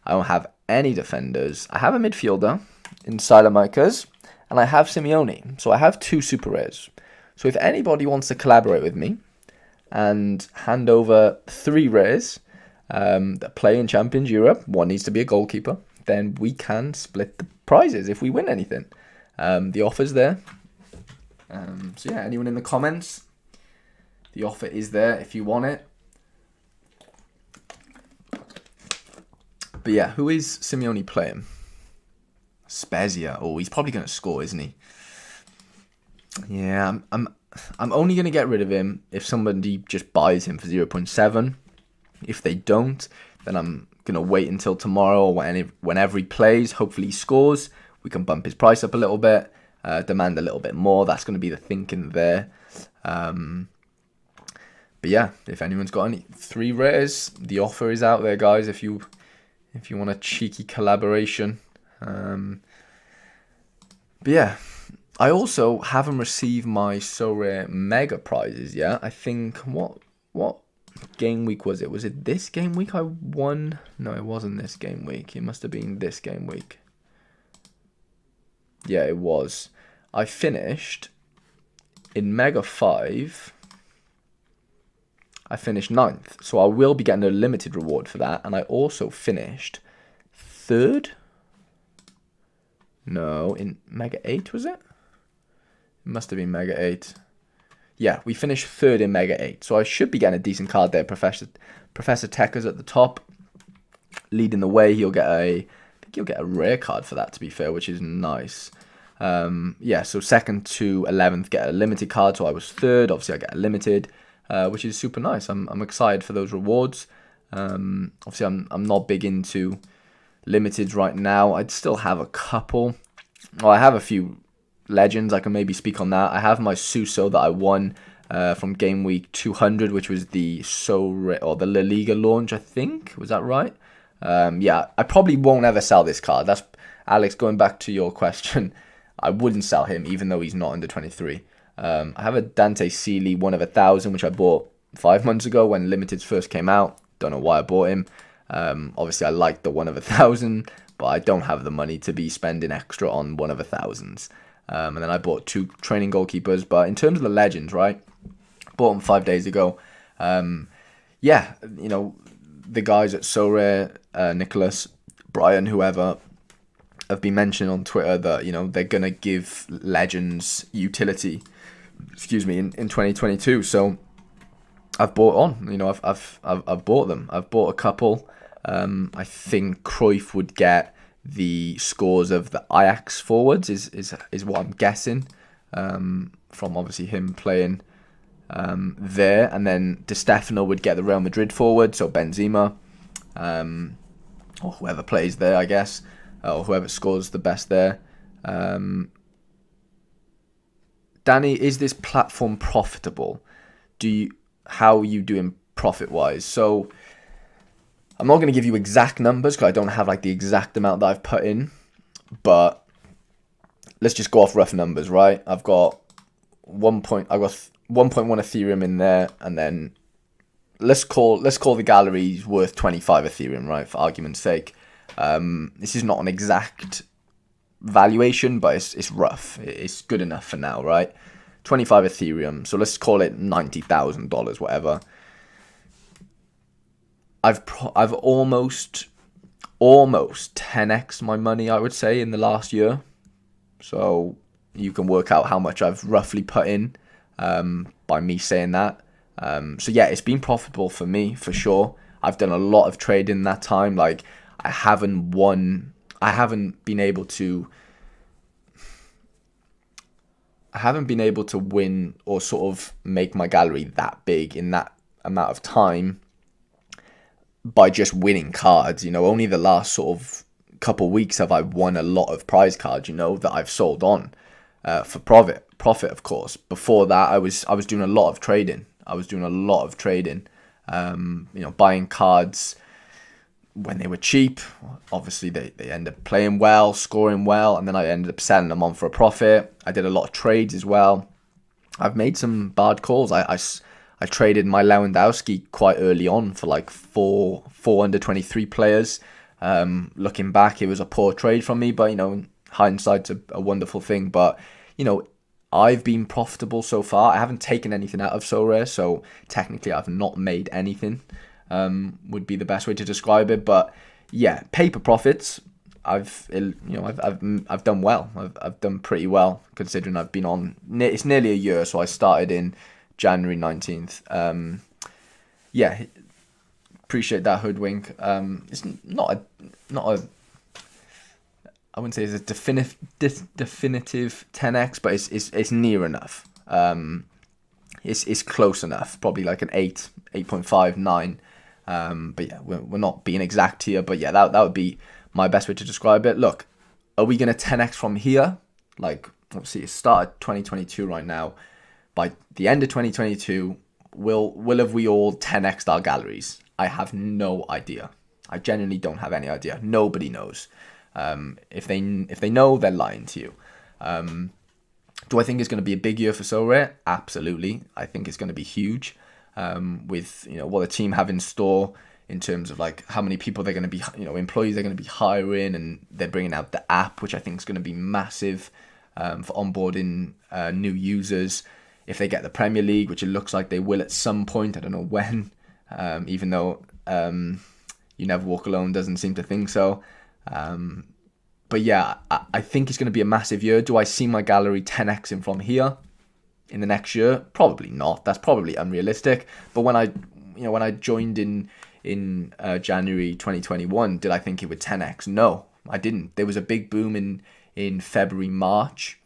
I don't have any defenders. I have a midfielder inside of Micah's, and I have Simeone. So I have 2 super rares. So if anybody wants to collaborate with me and hand over 3 rares that play in Champions Europe, one needs to be a goalkeeper, then we can split the prizes if we win anything. The offer's there. So yeah, anyone in the comments, the offer is there if you want it. But yeah, who is Simeone playing? Spezia. Oh, he's probably going to score, isn't he? Yeah, I'm only going to get rid of him if somebody just buys him for 0.7. If they don't, then I'm going to wait until tomorrow or whenever he plays. Hopefully he scores. We can bump his price up a little bit, demand a little bit more. That's going to be the thinking there. But yeah, if anyone's got any 3 rares, the offer is out there, guys, if you want a cheeky collaboration. But yeah, I also haven't received my Sorare Mega prizes yet. I think, what game week was it? Was it this game week I won? No, it wasn't this game week. It must have been this game week. Yeah, it was. I finished in Mega 5. I finished 9th. So I will be getting a limited reward for that. And I also finished 3rd. No, in Mega 8, was it? It must have been Mega 8. Yeah, we finished 3rd in Mega 8. So I should be getting a decent card there. Professor Tekker's at the top, leading the way. He'll get a rare card for that, to be fair, which is nice. Yeah, so 2nd to 11th get a limited card. So I was 3rd. Obviously, I get a limited, which is super nice. I'm excited for those rewards. Obviously, I'm not big into limiteds right now. I'd still have a couple. Well, I have a few legends. I can maybe speak on that. I have my Souza that I won from game week 200, which was the the La Liga launch, I think. Was that right? Yeah, I probably won't ever sell this card. That's Alex, going back to your question. I wouldn't sell him, even though he's not under 23. I have a Dante Sealy 1 of 1,000, which I bought 5 months ago when limiteds first came out. Don't know why I bought him. Obviously, I like the 1 of 1,000, but I don't have the money to be spending extra on 1 of 1,000s. And then I bought 2 training goalkeepers. But in terms of the legends, right? Bought them 5 days ago. Yeah, the guys at Sorare, Nicholas, Brian, whoever, have been mentioning on Twitter that, they're going to give legends utility, in 2022. So I've bought on. I've bought them. I've bought a couple. I think Cruyff would get the scores of the Ajax forwards. Is what I'm guessing. From obviously him playing there, and then Di Stefano would get the Real Madrid forward. So Benzema, or whoever plays there, I guess, or whoever scores the best there. Danny, is this platform profitable? How are you doing profit wise? So I'm not going to give you exact numbers because I don't have like the exact amount that I've put in, but let's just go off rough numbers, right? I've got 1.1 Ethereum in there, and then let's call the galleries worth 25 Ethereum, right? For argument's sake, this is not an exact valuation, but it's rough. It's good enough for now, right? 25 Ethereum, so let's call it $90,000, whatever. I've almost 10x my money, I would say, in the last year. So you can work out how much I've roughly put in by me saying that. So yeah, it's been profitable for me for sure. I've done a lot of trading in that time. Like I haven't been able to win or sort of make my gallery that big in that amount of time by just winning cards. Only the last sort of couple weeks have I won a lot of prize cards, that I've sold on for profit, of course. Before that, I was doing a lot of trading. Buying cards when they were cheap. Obviously, they end up playing well, scoring well, and then I ended up selling them on for a profit. I did a lot of trades as well. I've made some bad calls. I traded my Lewandowski quite early on for like four under 23 players. Looking back, it was a poor trade from me, but hindsight's a wonderful thing. But I've been profitable so far. I haven't taken anything out of Sorare, so technically I've not made anything. Would be the best way to describe it. But yeah, paper profits. I've done well. I've done pretty well considering I've been on. It's nearly a year, so I started in January 19th. Yeah, appreciate that, Hoodwink. It's not a I wouldn't say it's a definitive 10x, but it's near enough. It's close enough, probably like an 8.5, 9. But yeah, we're not being exact here, but yeah, that would be my best way to describe it. Look, are we going to 10x from here? Like, obviously, it started 2022 right now. By the end of 2022, will have we all 10x'd our galleries? I have no idea. I genuinely don't have any idea. Nobody knows. If they know, they're lying to you. Do I think it's going to be a big year for Sorare? Absolutely. I think it's going to be huge. With what the team have in store in terms of like how many people they're going to be, employees they're going to be hiring, and they're bringing out the app, which I think is going to be massive for onboarding new users. If they get the Premier League, which it looks like they will at some point, I don't know when, even though You Never Walk Alone doesn't seem to think so. But yeah, I think it's going to be a massive year. Do I see my gallery 10xing from here in the next year? Probably not. That's probably unrealistic. But when I joined in January 2021, did I think it would 10x? No, I didn't. There was a big boom in February, March.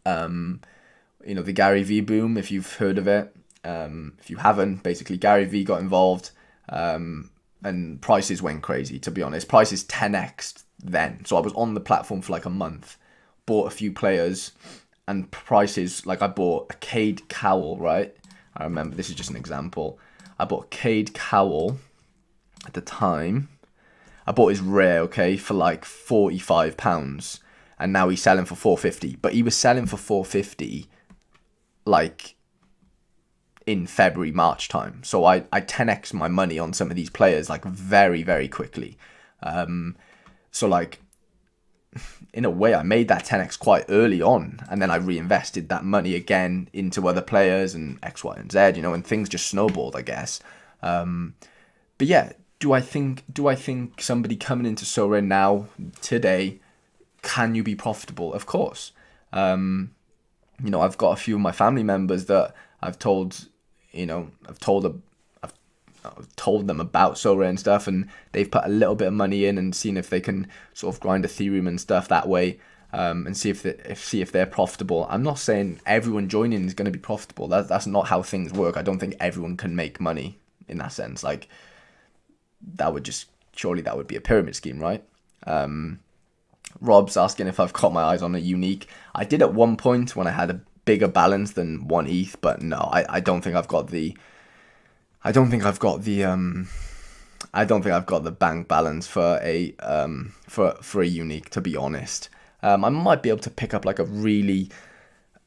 The Gary V boom, if you've heard of it. If you haven't, basically Gary V got involved, and prices went crazy, to be honest. Prices 10x'd then. So I was on the platform for like a month, bought a few players, and prices, like I bought a Cade Cowell, right? I remember, this is just an example. I bought Cade Cowell at the time. I bought his rare, okay, for like £45. And now he's selling for £450. But he was selling for £450 like in February, March time. So I 10x my money on some of these players like very, very quickly. So like, in a way, I made that 10x quite early on, and then I reinvested that money again into other players and X, Y, and Z, and things just snowballed, I guess. But yeah, do I think somebody coming into Sorare now, today, can you be profitable? Of course. I've got a few of my family members that I've told, I've told them about Sorare and stuff, and they've put a little bit of money in and seen if they can sort of grind Ethereum and stuff that way, and see if they're profitable. I'm not saying everyone joining is going to be profitable. That's not how things work. I don't think everyone can make money in that sense. Like, surely that would be a pyramid scheme, right? Rob's asking if I've got my eyes on a unique. I did at one point when I had a bigger balance than 1 ETH, but no, I don't think I've got the bank balance for a unique, to be honest. I might be able to pick up like a really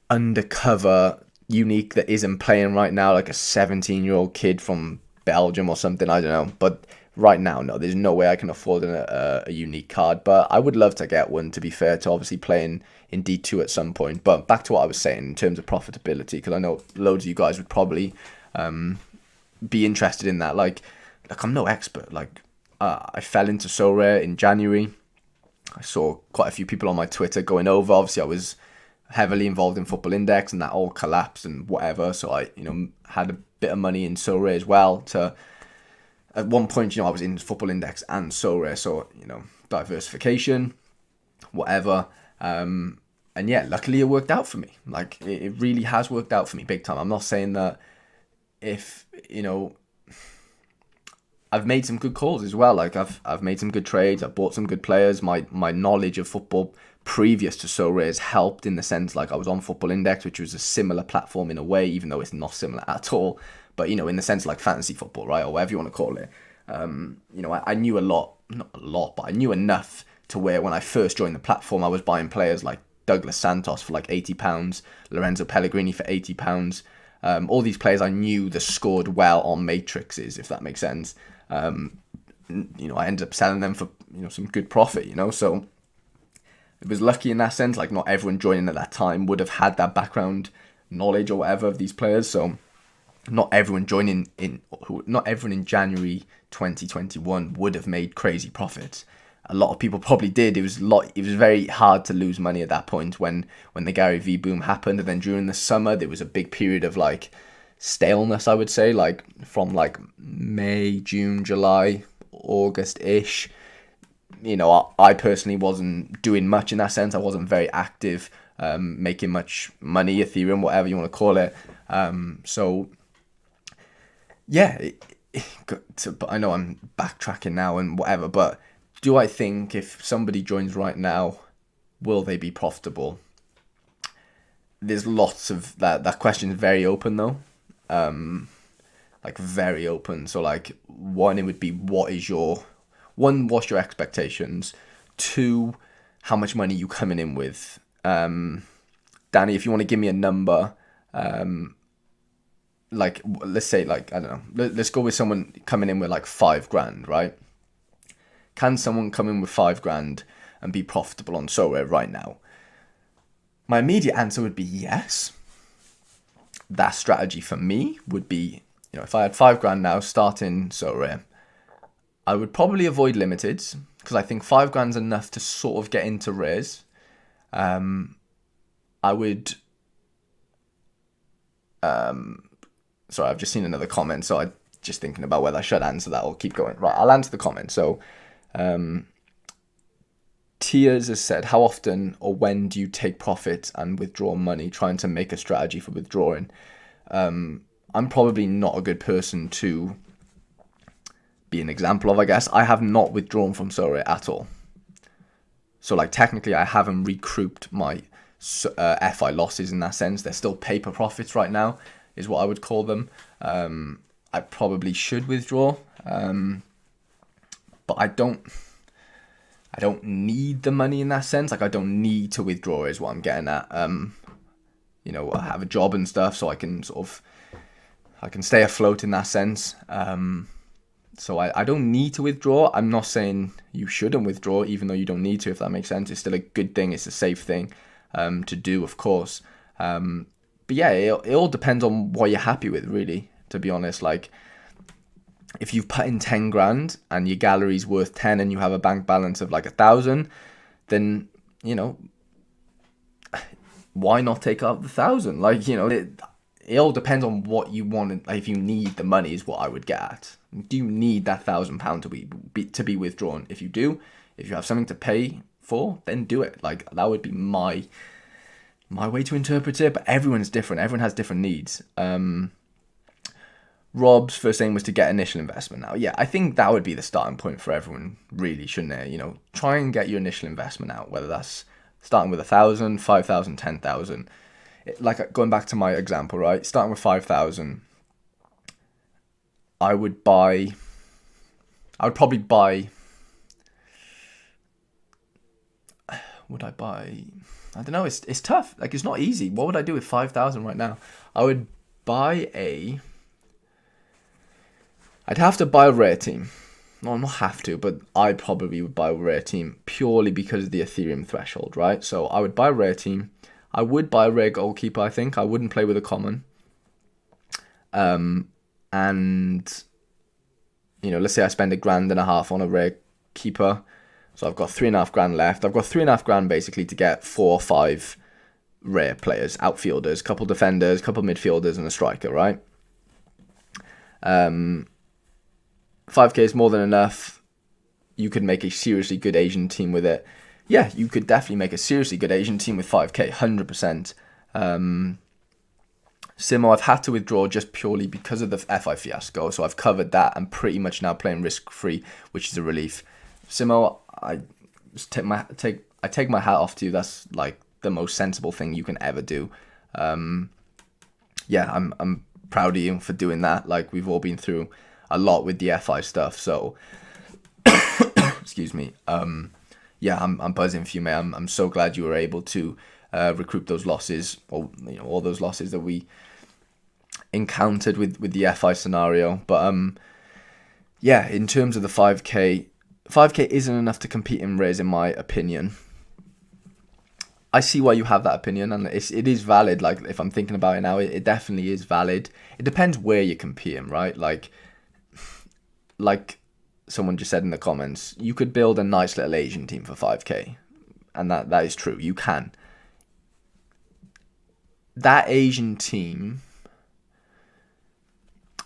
undercover unique that isn't playing right now, like a 17-year-old kid from Belgium or something, I don't know. But right now, no, there's no way I can afford a unique card. But I would love to get one, to be fair, to obviously play in D2 at some point. But back to what I was saying in terms of profitability, because I know loads of you guys would probably be interested in that. Like I'm no expert. Like I fell into Sorare in January. I saw quite a few people on my Twitter going over. Obviously, I was heavily involved in Football Index, and that all collapsed and whatever. So I, had a bit of money in Sorare as well. At one point, I was in Football Index and Sorare, so diversification, whatever. And yeah, luckily it worked out for me. Like it really has worked out for me big time. I'm not saying that if I've made some good calls as well. Like I've made some good trades. I've bought some good players. My knowledge of football previous to Sorare has helped in the sense, like, I was on Football Index, which was a similar platform in a way, even though it's not similar at all. But in the sense like fantasy football, right, or whatever you want to call it. I knew not a lot, but I knew enough to where when I first joined the platform, I was buying players like Douglas Santos for like £80, Lorenzo Pellegrini for £80. All these players I knew that scored well on matrices, if that makes sense. I ended up selling them for some good profit. So it was lucky in that sense. Like, not everyone joining at that time would have had that background knowledge or whatever of these players. So not everyone in January 2021 would have made crazy profits. A lot of people probably did. It was very hard to lose money at that point when the Gary V boom happened, and then during the summer there was a big period of like staleness, I would say, like from like May, June, July, August-ish. I personally wasn't doing much in that sense. I wasn't very active, making much money, Ethereum, whatever you want to call it. So yeah, but I know I'm backtracking now and whatever, but do I think if somebody joins right now, will they be profitable? There's lots of that question is very open though. Like very open. So like, one, it would be what's your expectations? Two, how much money you coming in with? Danny, if you want to give me a number, like let's say, like, I don't know, let's go with someone coming in with like $5,000, right? Can someone come in with $5,000 and be profitable on Sorare right now? My immediate answer would be yes. That strategy for me would be, if I had $5,000 now starting Sorare, I would probably avoid limiteds because I think $5,000 is enough to sort of get into rares. I would. Sorry, I've just seen another comment, so I'm just thinking about whether I should answer that or keep going. Right, I'll answer the comment. So, Tears has said, how often or when do you take profit and withdraw money, trying to make a strategy for withdrawing? I'm probably not a good person to be an example of, I guess. I have not withdrawn from Sorare at all. So, like, technically, I haven't recouped my FI losses in that sense. They're still paper profits right now, is what I would call them. I probably should withdraw, but I don't need the money in that sense. Like, I don't need to withdraw is what I'm getting at. I have a job and stuff, so I can stay afloat in that sense. So I don't need to withdraw. I'm not saying you shouldn't withdraw, even though you don't need to, if that makes sense. It's still a good thing. It's a safe thing to do, of course. But yeah, it all depends on what you're happy with, really, to be honest. Like, if you've put in 10 grand and your gallery's worth 10 and you have a bank balance of like 1,000, then, why not take out the 1,000? Like, it all depends on what you want. Like, if you need the money, is what I would get at. Do you need that £1,000 to be withdrawn? If you do, if you have something to pay for, then do it. Like, that would be my way to interpret it. But everyone's different. Everyone has different needs. Rob's first aim was to get initial investment. Now, yeah, I think that would be the starting point for everyone, really, shouldn't it? You know, try and get your initial investment out, whether that's starting with 1,000, 5,000, 10,000. Like, going back to my example, right? Starting with 5,000, I would probably buy. Would I buy? I don't know. It's tough. Like, it's not easy. What would I do with 5,000 right now? I would buy I'd have to buy a rare team. No, not have to, but I probably would buy a rare team purely because of the Ethereum threshold, right? So I would buy a rare team. I would buy a rare goalkeeper, I think. I wouldn't play with a common. And, you know, let's say I spend $1,500 on a rare keeper. So I've got $3,500 left. I've got $3,500 basically to get 4 or 5 rare players, outfielders, couple defenders, couple midfielders, and a striker, right? 5k is more than enough. You could make a seriously good Asian team with it. Yeah, you could definitely make a seriously good Asian team with 5k, 100%. Simo, I've had to withdraw just purely because of the FI fiasco, so I've covered that. I'm pretty much now playing risk-free, which is a relief. Simo, I take my hat off to you. That's like the most sensible thing you can ever do. Yeah, I'm proud of you for doing that. Like, we've all been through a lot with the FI stuff, so excuse me. Yeah, I'm buzzing for you, mate. I'm so glad you were able to recoup those losses, or, you know, all those losses that we encountered with the FI scenario. But yeah, in terms of the 5k isn't enough to compete in rares, in my opinion. I see why you have that opinion, and it is valid. Like, if I'm thinking about it now, it definitely is valid. It depends where you're competing, right? Like someone just said in the comments, you could build a nice little Asian team for 5k, and that is true. You can. That Asian team,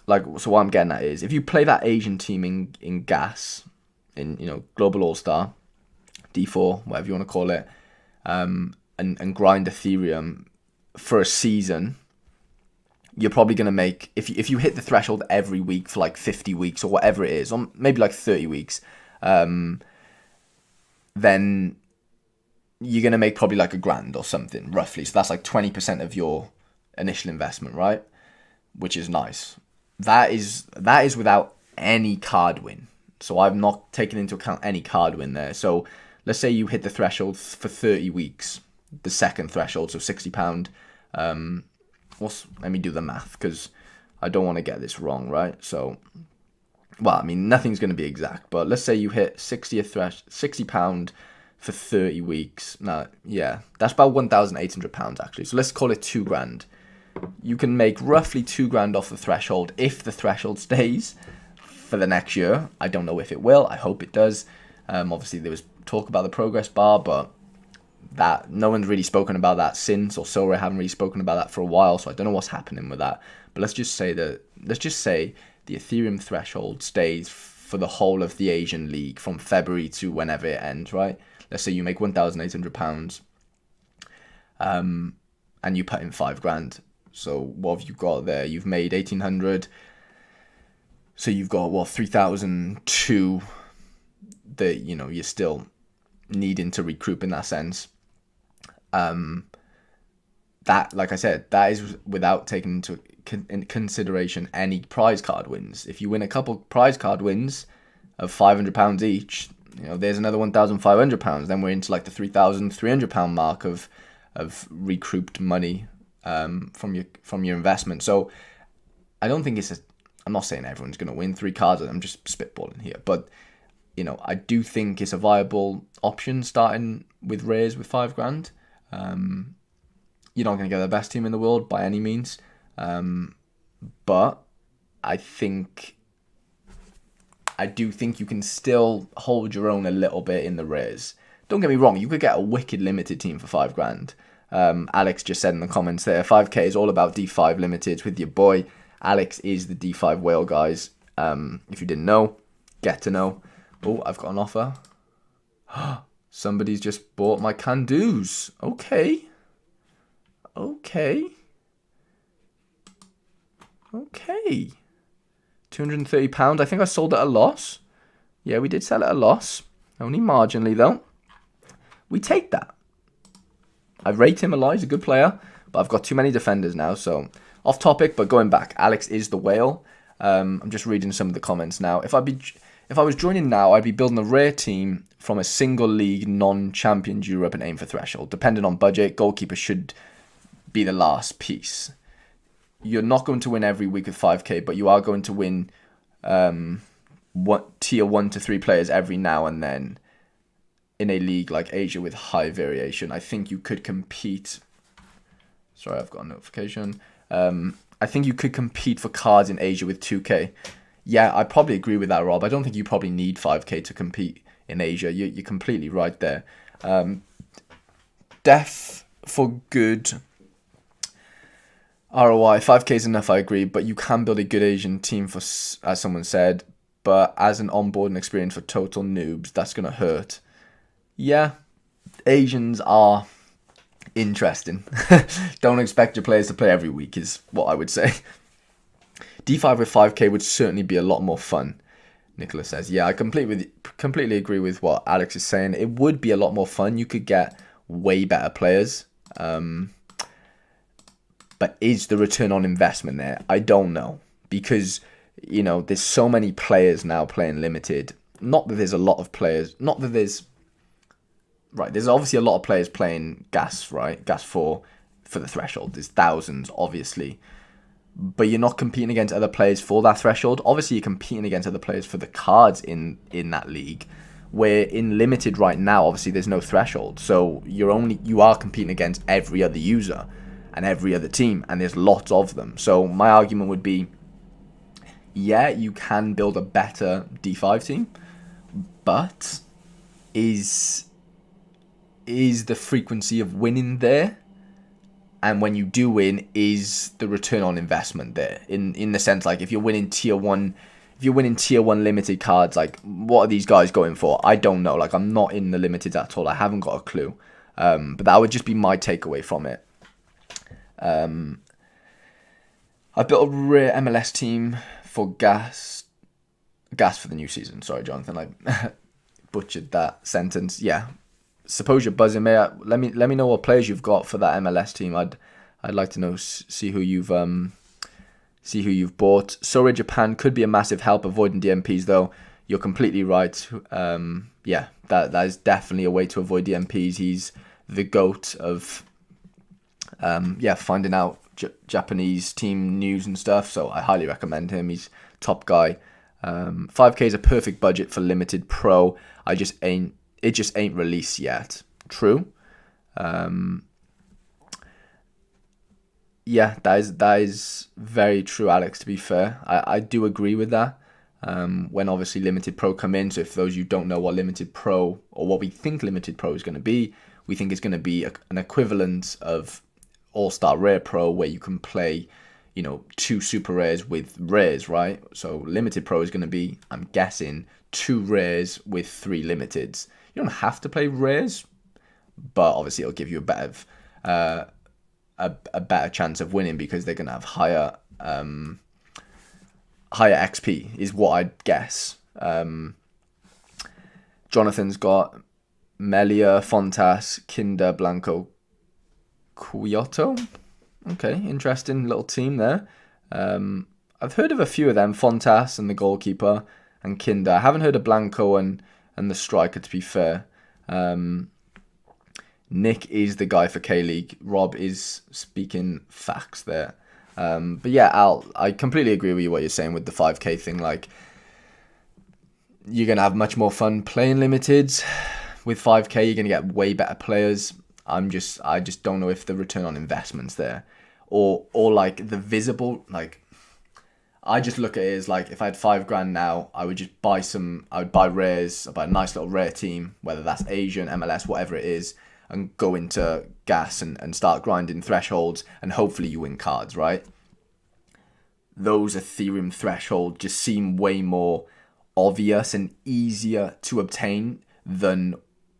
like, so what I'm getting at is, if you play that Asian team in gas, in, you know, Global All-Star, D4, whatever you want to call it, and grind Ethereum for a season, you're probably going to make, if you hit the threshold every week for like 50 weeks or whatever it is, or maybe like 30 weeks, then you're going to make probably like $1,000 or something, roughly. So that's like 20% of your initial investment, right? Which is nice. That is without any card win. So I've not taken into account any card win there. So let's say you hit the threshold for 30 weeks, the second threshold, so £60. Let me do the math, because I don't want to get this wrong, right? So, well, I mean, nothing's going to be exact, but let's say you hit £60 for 30 weeks. Now, yeah, that's about £1,800 actually. So let's call it $2,000. You can make roughly $2,000 off the threshold if the threshold stays for the next year. I don't know if it will. I hope it does. Obviously, there was talk about the progress bar, but that no one's really spoken about that since, or Sorare haven't really spoken about that for a while, so I don't know what's happening with that. But let's just say the Ethereum threshold stays for the whole of the Asian League from February to whenever it ends, right? Let's say you make £1,800, and you put in $5,000. So what have you got there? You've made 1,800. So you've got, what, 3,002 that, you know, you're still needing to recoup in that sense. That, like I said, that is without taking into consideration any prize card wins. If you win a couple prize card wins of £500 each, you know, there's another £1,500. Then we're into like the £3,300 mark of recouped money from your investment. So I don't think I'm not saying everyone's going to win 3 cards. I'm just spitballing here, but you know, I do think it's a viable option starting with rares with $5,000. You're not going to get the best team in the world by any means, but I do think you can still hold your own a little bit in the rares. Don't get me wrong, you could get a wicked limited team for $5,000. Alex just said in the comments there, 5k is all about D5 limiteds with your boy. Alex is the D5 whale, guys. If you didn't know, get to know. Oh, I've got an offer. Somebody's just bought my can-dos. Okay. Okay. Okay. £230. I think I sold it at a loss. Yeah, we did sell it at a loss. Only marginally, though. We take that. I rate him a lot. He's a good player. But I've got too many defenders now. So, off topic, but going back. Alex is the whale. I'm just reading some of the comments now. If I was joining now, I'd be building a rare team from a single league non-Champions Europe and aim for threshold. Depending on budget, goalkeeper should be the last piece. You're not going to win every week with 5k, but you are going to win tier 1 to 3 players every now and then in a league like Asia with high variation. I think you could compete. Sorry, I've got a notification. I think you could compete for cards in Asia with 2k. Yeah, I probably agree with that, Rob. I don't think you probably need 5k to compete in Asia. You're completely right there. Death for good ROI. 5k is enough, I agree, but you can build a good Asian team for, as someone said, but as an onboarding experience for total noobs, that's going to hurt. Yeah, Asians are interesting. Don't expect your players to play every week is what I would say. D5 with 5k would certainly be a lot more fun, Nicholas says. Yeah, I completely agree with what Alex is saying. It would be a lot more fun. You could get way better players. But is the return on investment there? I don't know. Because, there's so many players now playing limited. Not that there's a lot of players. Not that there's... Right, there's obviously a lot of players playing Gas, right? Gas 4 for the threshold. There's thousands, obviously. But you're not competing against other players for that threshold. Obviously, you're competing against other players for the cards in that league. Where in limited right now, obviously, there's no threshold. So you are competing against every other user and every other team. And there's lots of them. So my argument would be, yeah, you can build a better D5 team. But is the frequency of winning there? And when you do win, is the return on investment there? In the sense, like, if you're winning tier 1 limited cards, like, what are these guys going for? I don't know. Like, I'm not in the limited at all. I haven't got a clue. But that would just be my takeaway from it. I built a rare MLS team for Gas for the new season. Sorry, Jonathan, I butchered that sentence. Yeah. Suppose you're buzzing, mate. Let me know what players you've got for that MLS team. I'd like to know, see who you've bought. Sorare Japan could be a massive help avoiding DMPs, though. You're completely right. Yeah, that is definitely a way to avoid DMPs. He's the GOAT of finding out Japanese team news and stuff. So I highly recommend him. He's top guy. 5k is a perfect budget for limited pro. It just ain't released yet. True. Yeah, that is very true, Alex, to be fair. I do agree with that. When obviously Limited Pro come in, so if those you don't know what Limited Pro, or what we think Limited Pro is going to be, we think it's going to be an equivalent of All-Star Rare Pro, where you can play, 2 super rares with rares, right? So Limited Pro is going to be, I'm guessing, 2 rares with 3 limiteds. You don't have to play rares, but obviously it'll give you a better chance of winning because they're going to have higher XP is what I'd guess. Jonathan's got Melia, Fontas, Kinder, Blanco, Quioto. Okay, interesting little team there. I've heard of a few of them, Fontas and the goalkeeper and Kinder. I haven't heard of Blanco and the striker, to be fair. Nick is the guy for K-League. Rob is speaking facts there. But yeah, I completely agree with you what you're saying with the 5k thing. Like, you're going to have much more fun playing limiteds. With 5k, you're going to get way better players. I just don't know if the return on investment's there. Or like the visible, like, I just look at it as like, if I had $5,000 now, I would just buy rares, I'd buy a nice little rare team, whether that's Asian, MLS, whatever it is, and go into gas and start grinding thresholds, and hopefully you win cards, right? Those Ethereum thresholds just seem way more obvious and easier to obtain than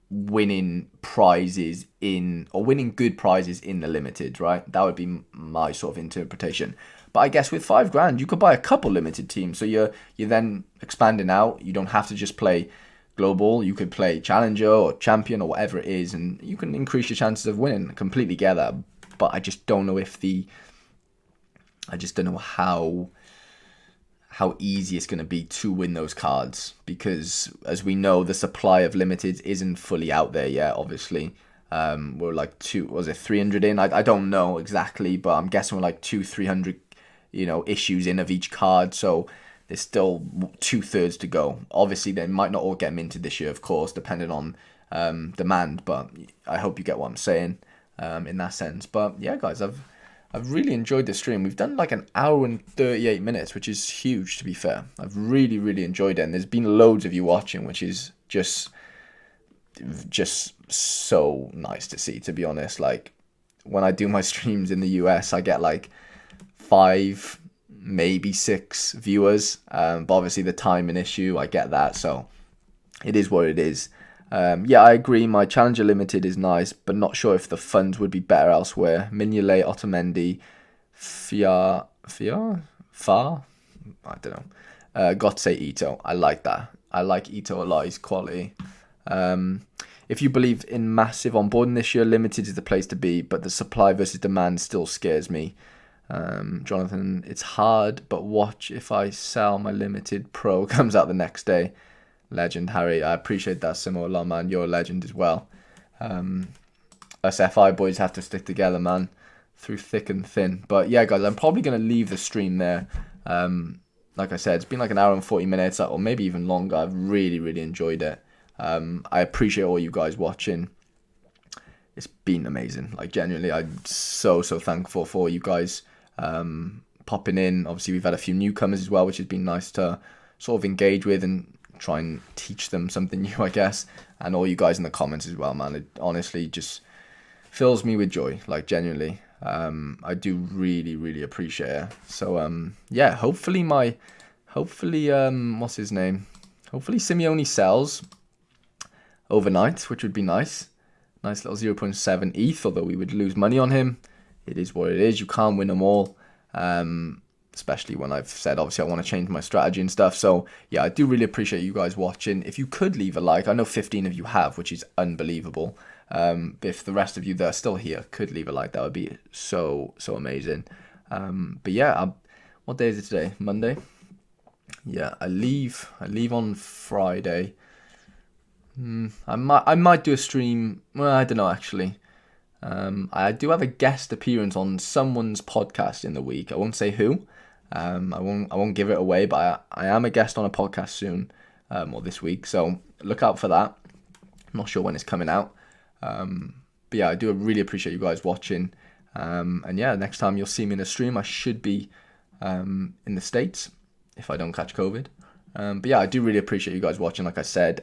winning prizes winning good prizes in the limited, right? That would be my sort of interpretation. But I guess with $5,000 you could buy a couple limited teams, so you're then expanding out. You don't have to just play global, you could play challenger or champion or whatever it is, and you can increase your chances of winning. I completely get that, but I just don't know how easy it's going to be to win those cards, because as we know, the supply of limiteds isn't fully out there yet, obviously. We're like 300 in? I don't know exactly, but I'm guessing we're like 300 issues in of each card, so there's still 2/3 to go. Obviously they might not all get minted this year, of course, depending on demand, but I hope you get what I'm saying in that sense. But yeah, guys, I've really enjoyed the stream. We've done like an hour and 38 minutes, which is huge, to be fair. I've really, really enjoyed it. And there's been loads of you watching, which is just so nice to see, to be honest. Like, when I do my streams in the US, I get like 5, maybe 6 viewers. But obviously the timing issue, I get that. So it is what it is. Yeah, I agree. My Challenger Limited is nice, but not sure if the funds would be better elsewhere. Mignolet, Otamendi, Far? I don't know. Got to say Ito. I like that. I like Ito a lot. He's quality. If you believe in massive onboarding this year, Limited is the place to be, but the supply versus demand still scares me. Jonathan, it's hard, but watch if I sell my Limited Pro comes out the next day. Legend, Harry. I appreciate that, Simo. A lot, man. You're a legend as well. Us FI boys have to stick together, man, through thick and thin. But yeah, guys, I'm probably going to leave the stream there. Like I said, it's been like an hour and 40 minutes, or maybe even longer. I've really, really enjoyed it. I appreciate all you guys watching. It's been amazing. Like, genuinely, I'm so thankful for you guys popping in. Obviously, we've had a few newcomers as well, which has been nice to sort of engage with and try and teach them something new, I guess. And all you guys in the comments as well, man. It honestly just fills me with joy, like, genuinely. I do really, really appreciate it. So yeah, hopefully what's his name? Hopefully Simeone sells overnight, which would be nice. Nice little 0.7 ETH, although we would lose money on him. It is what it is. You can't win them all. Especially when I've said, obviously, I want to change my strategy and stuff. So, yeah, I do really appreciate you guys watching. If you could leave a like, I know 15 of you have, which is unbelievable. If the rest of you that are still here could leave a like, that would be so amazing. But yeah, what day is it today? Monday? Yeah, I leave on Friday. I might do a stream. Well, I don't know, actually. I do have a guest appearance on someone's podcast in the week. I won't say who. I won't give it away, but I am a guest on a podcast soon, or this week. So look out for that. I'm not sure when it's coming out. But yeah, I do really appreciate you guys watching. And yeah, next time you'll see me in a stream, I should be in the States if I don't catch COVID. But yeah, I do really appreciate you guys watching, like I said.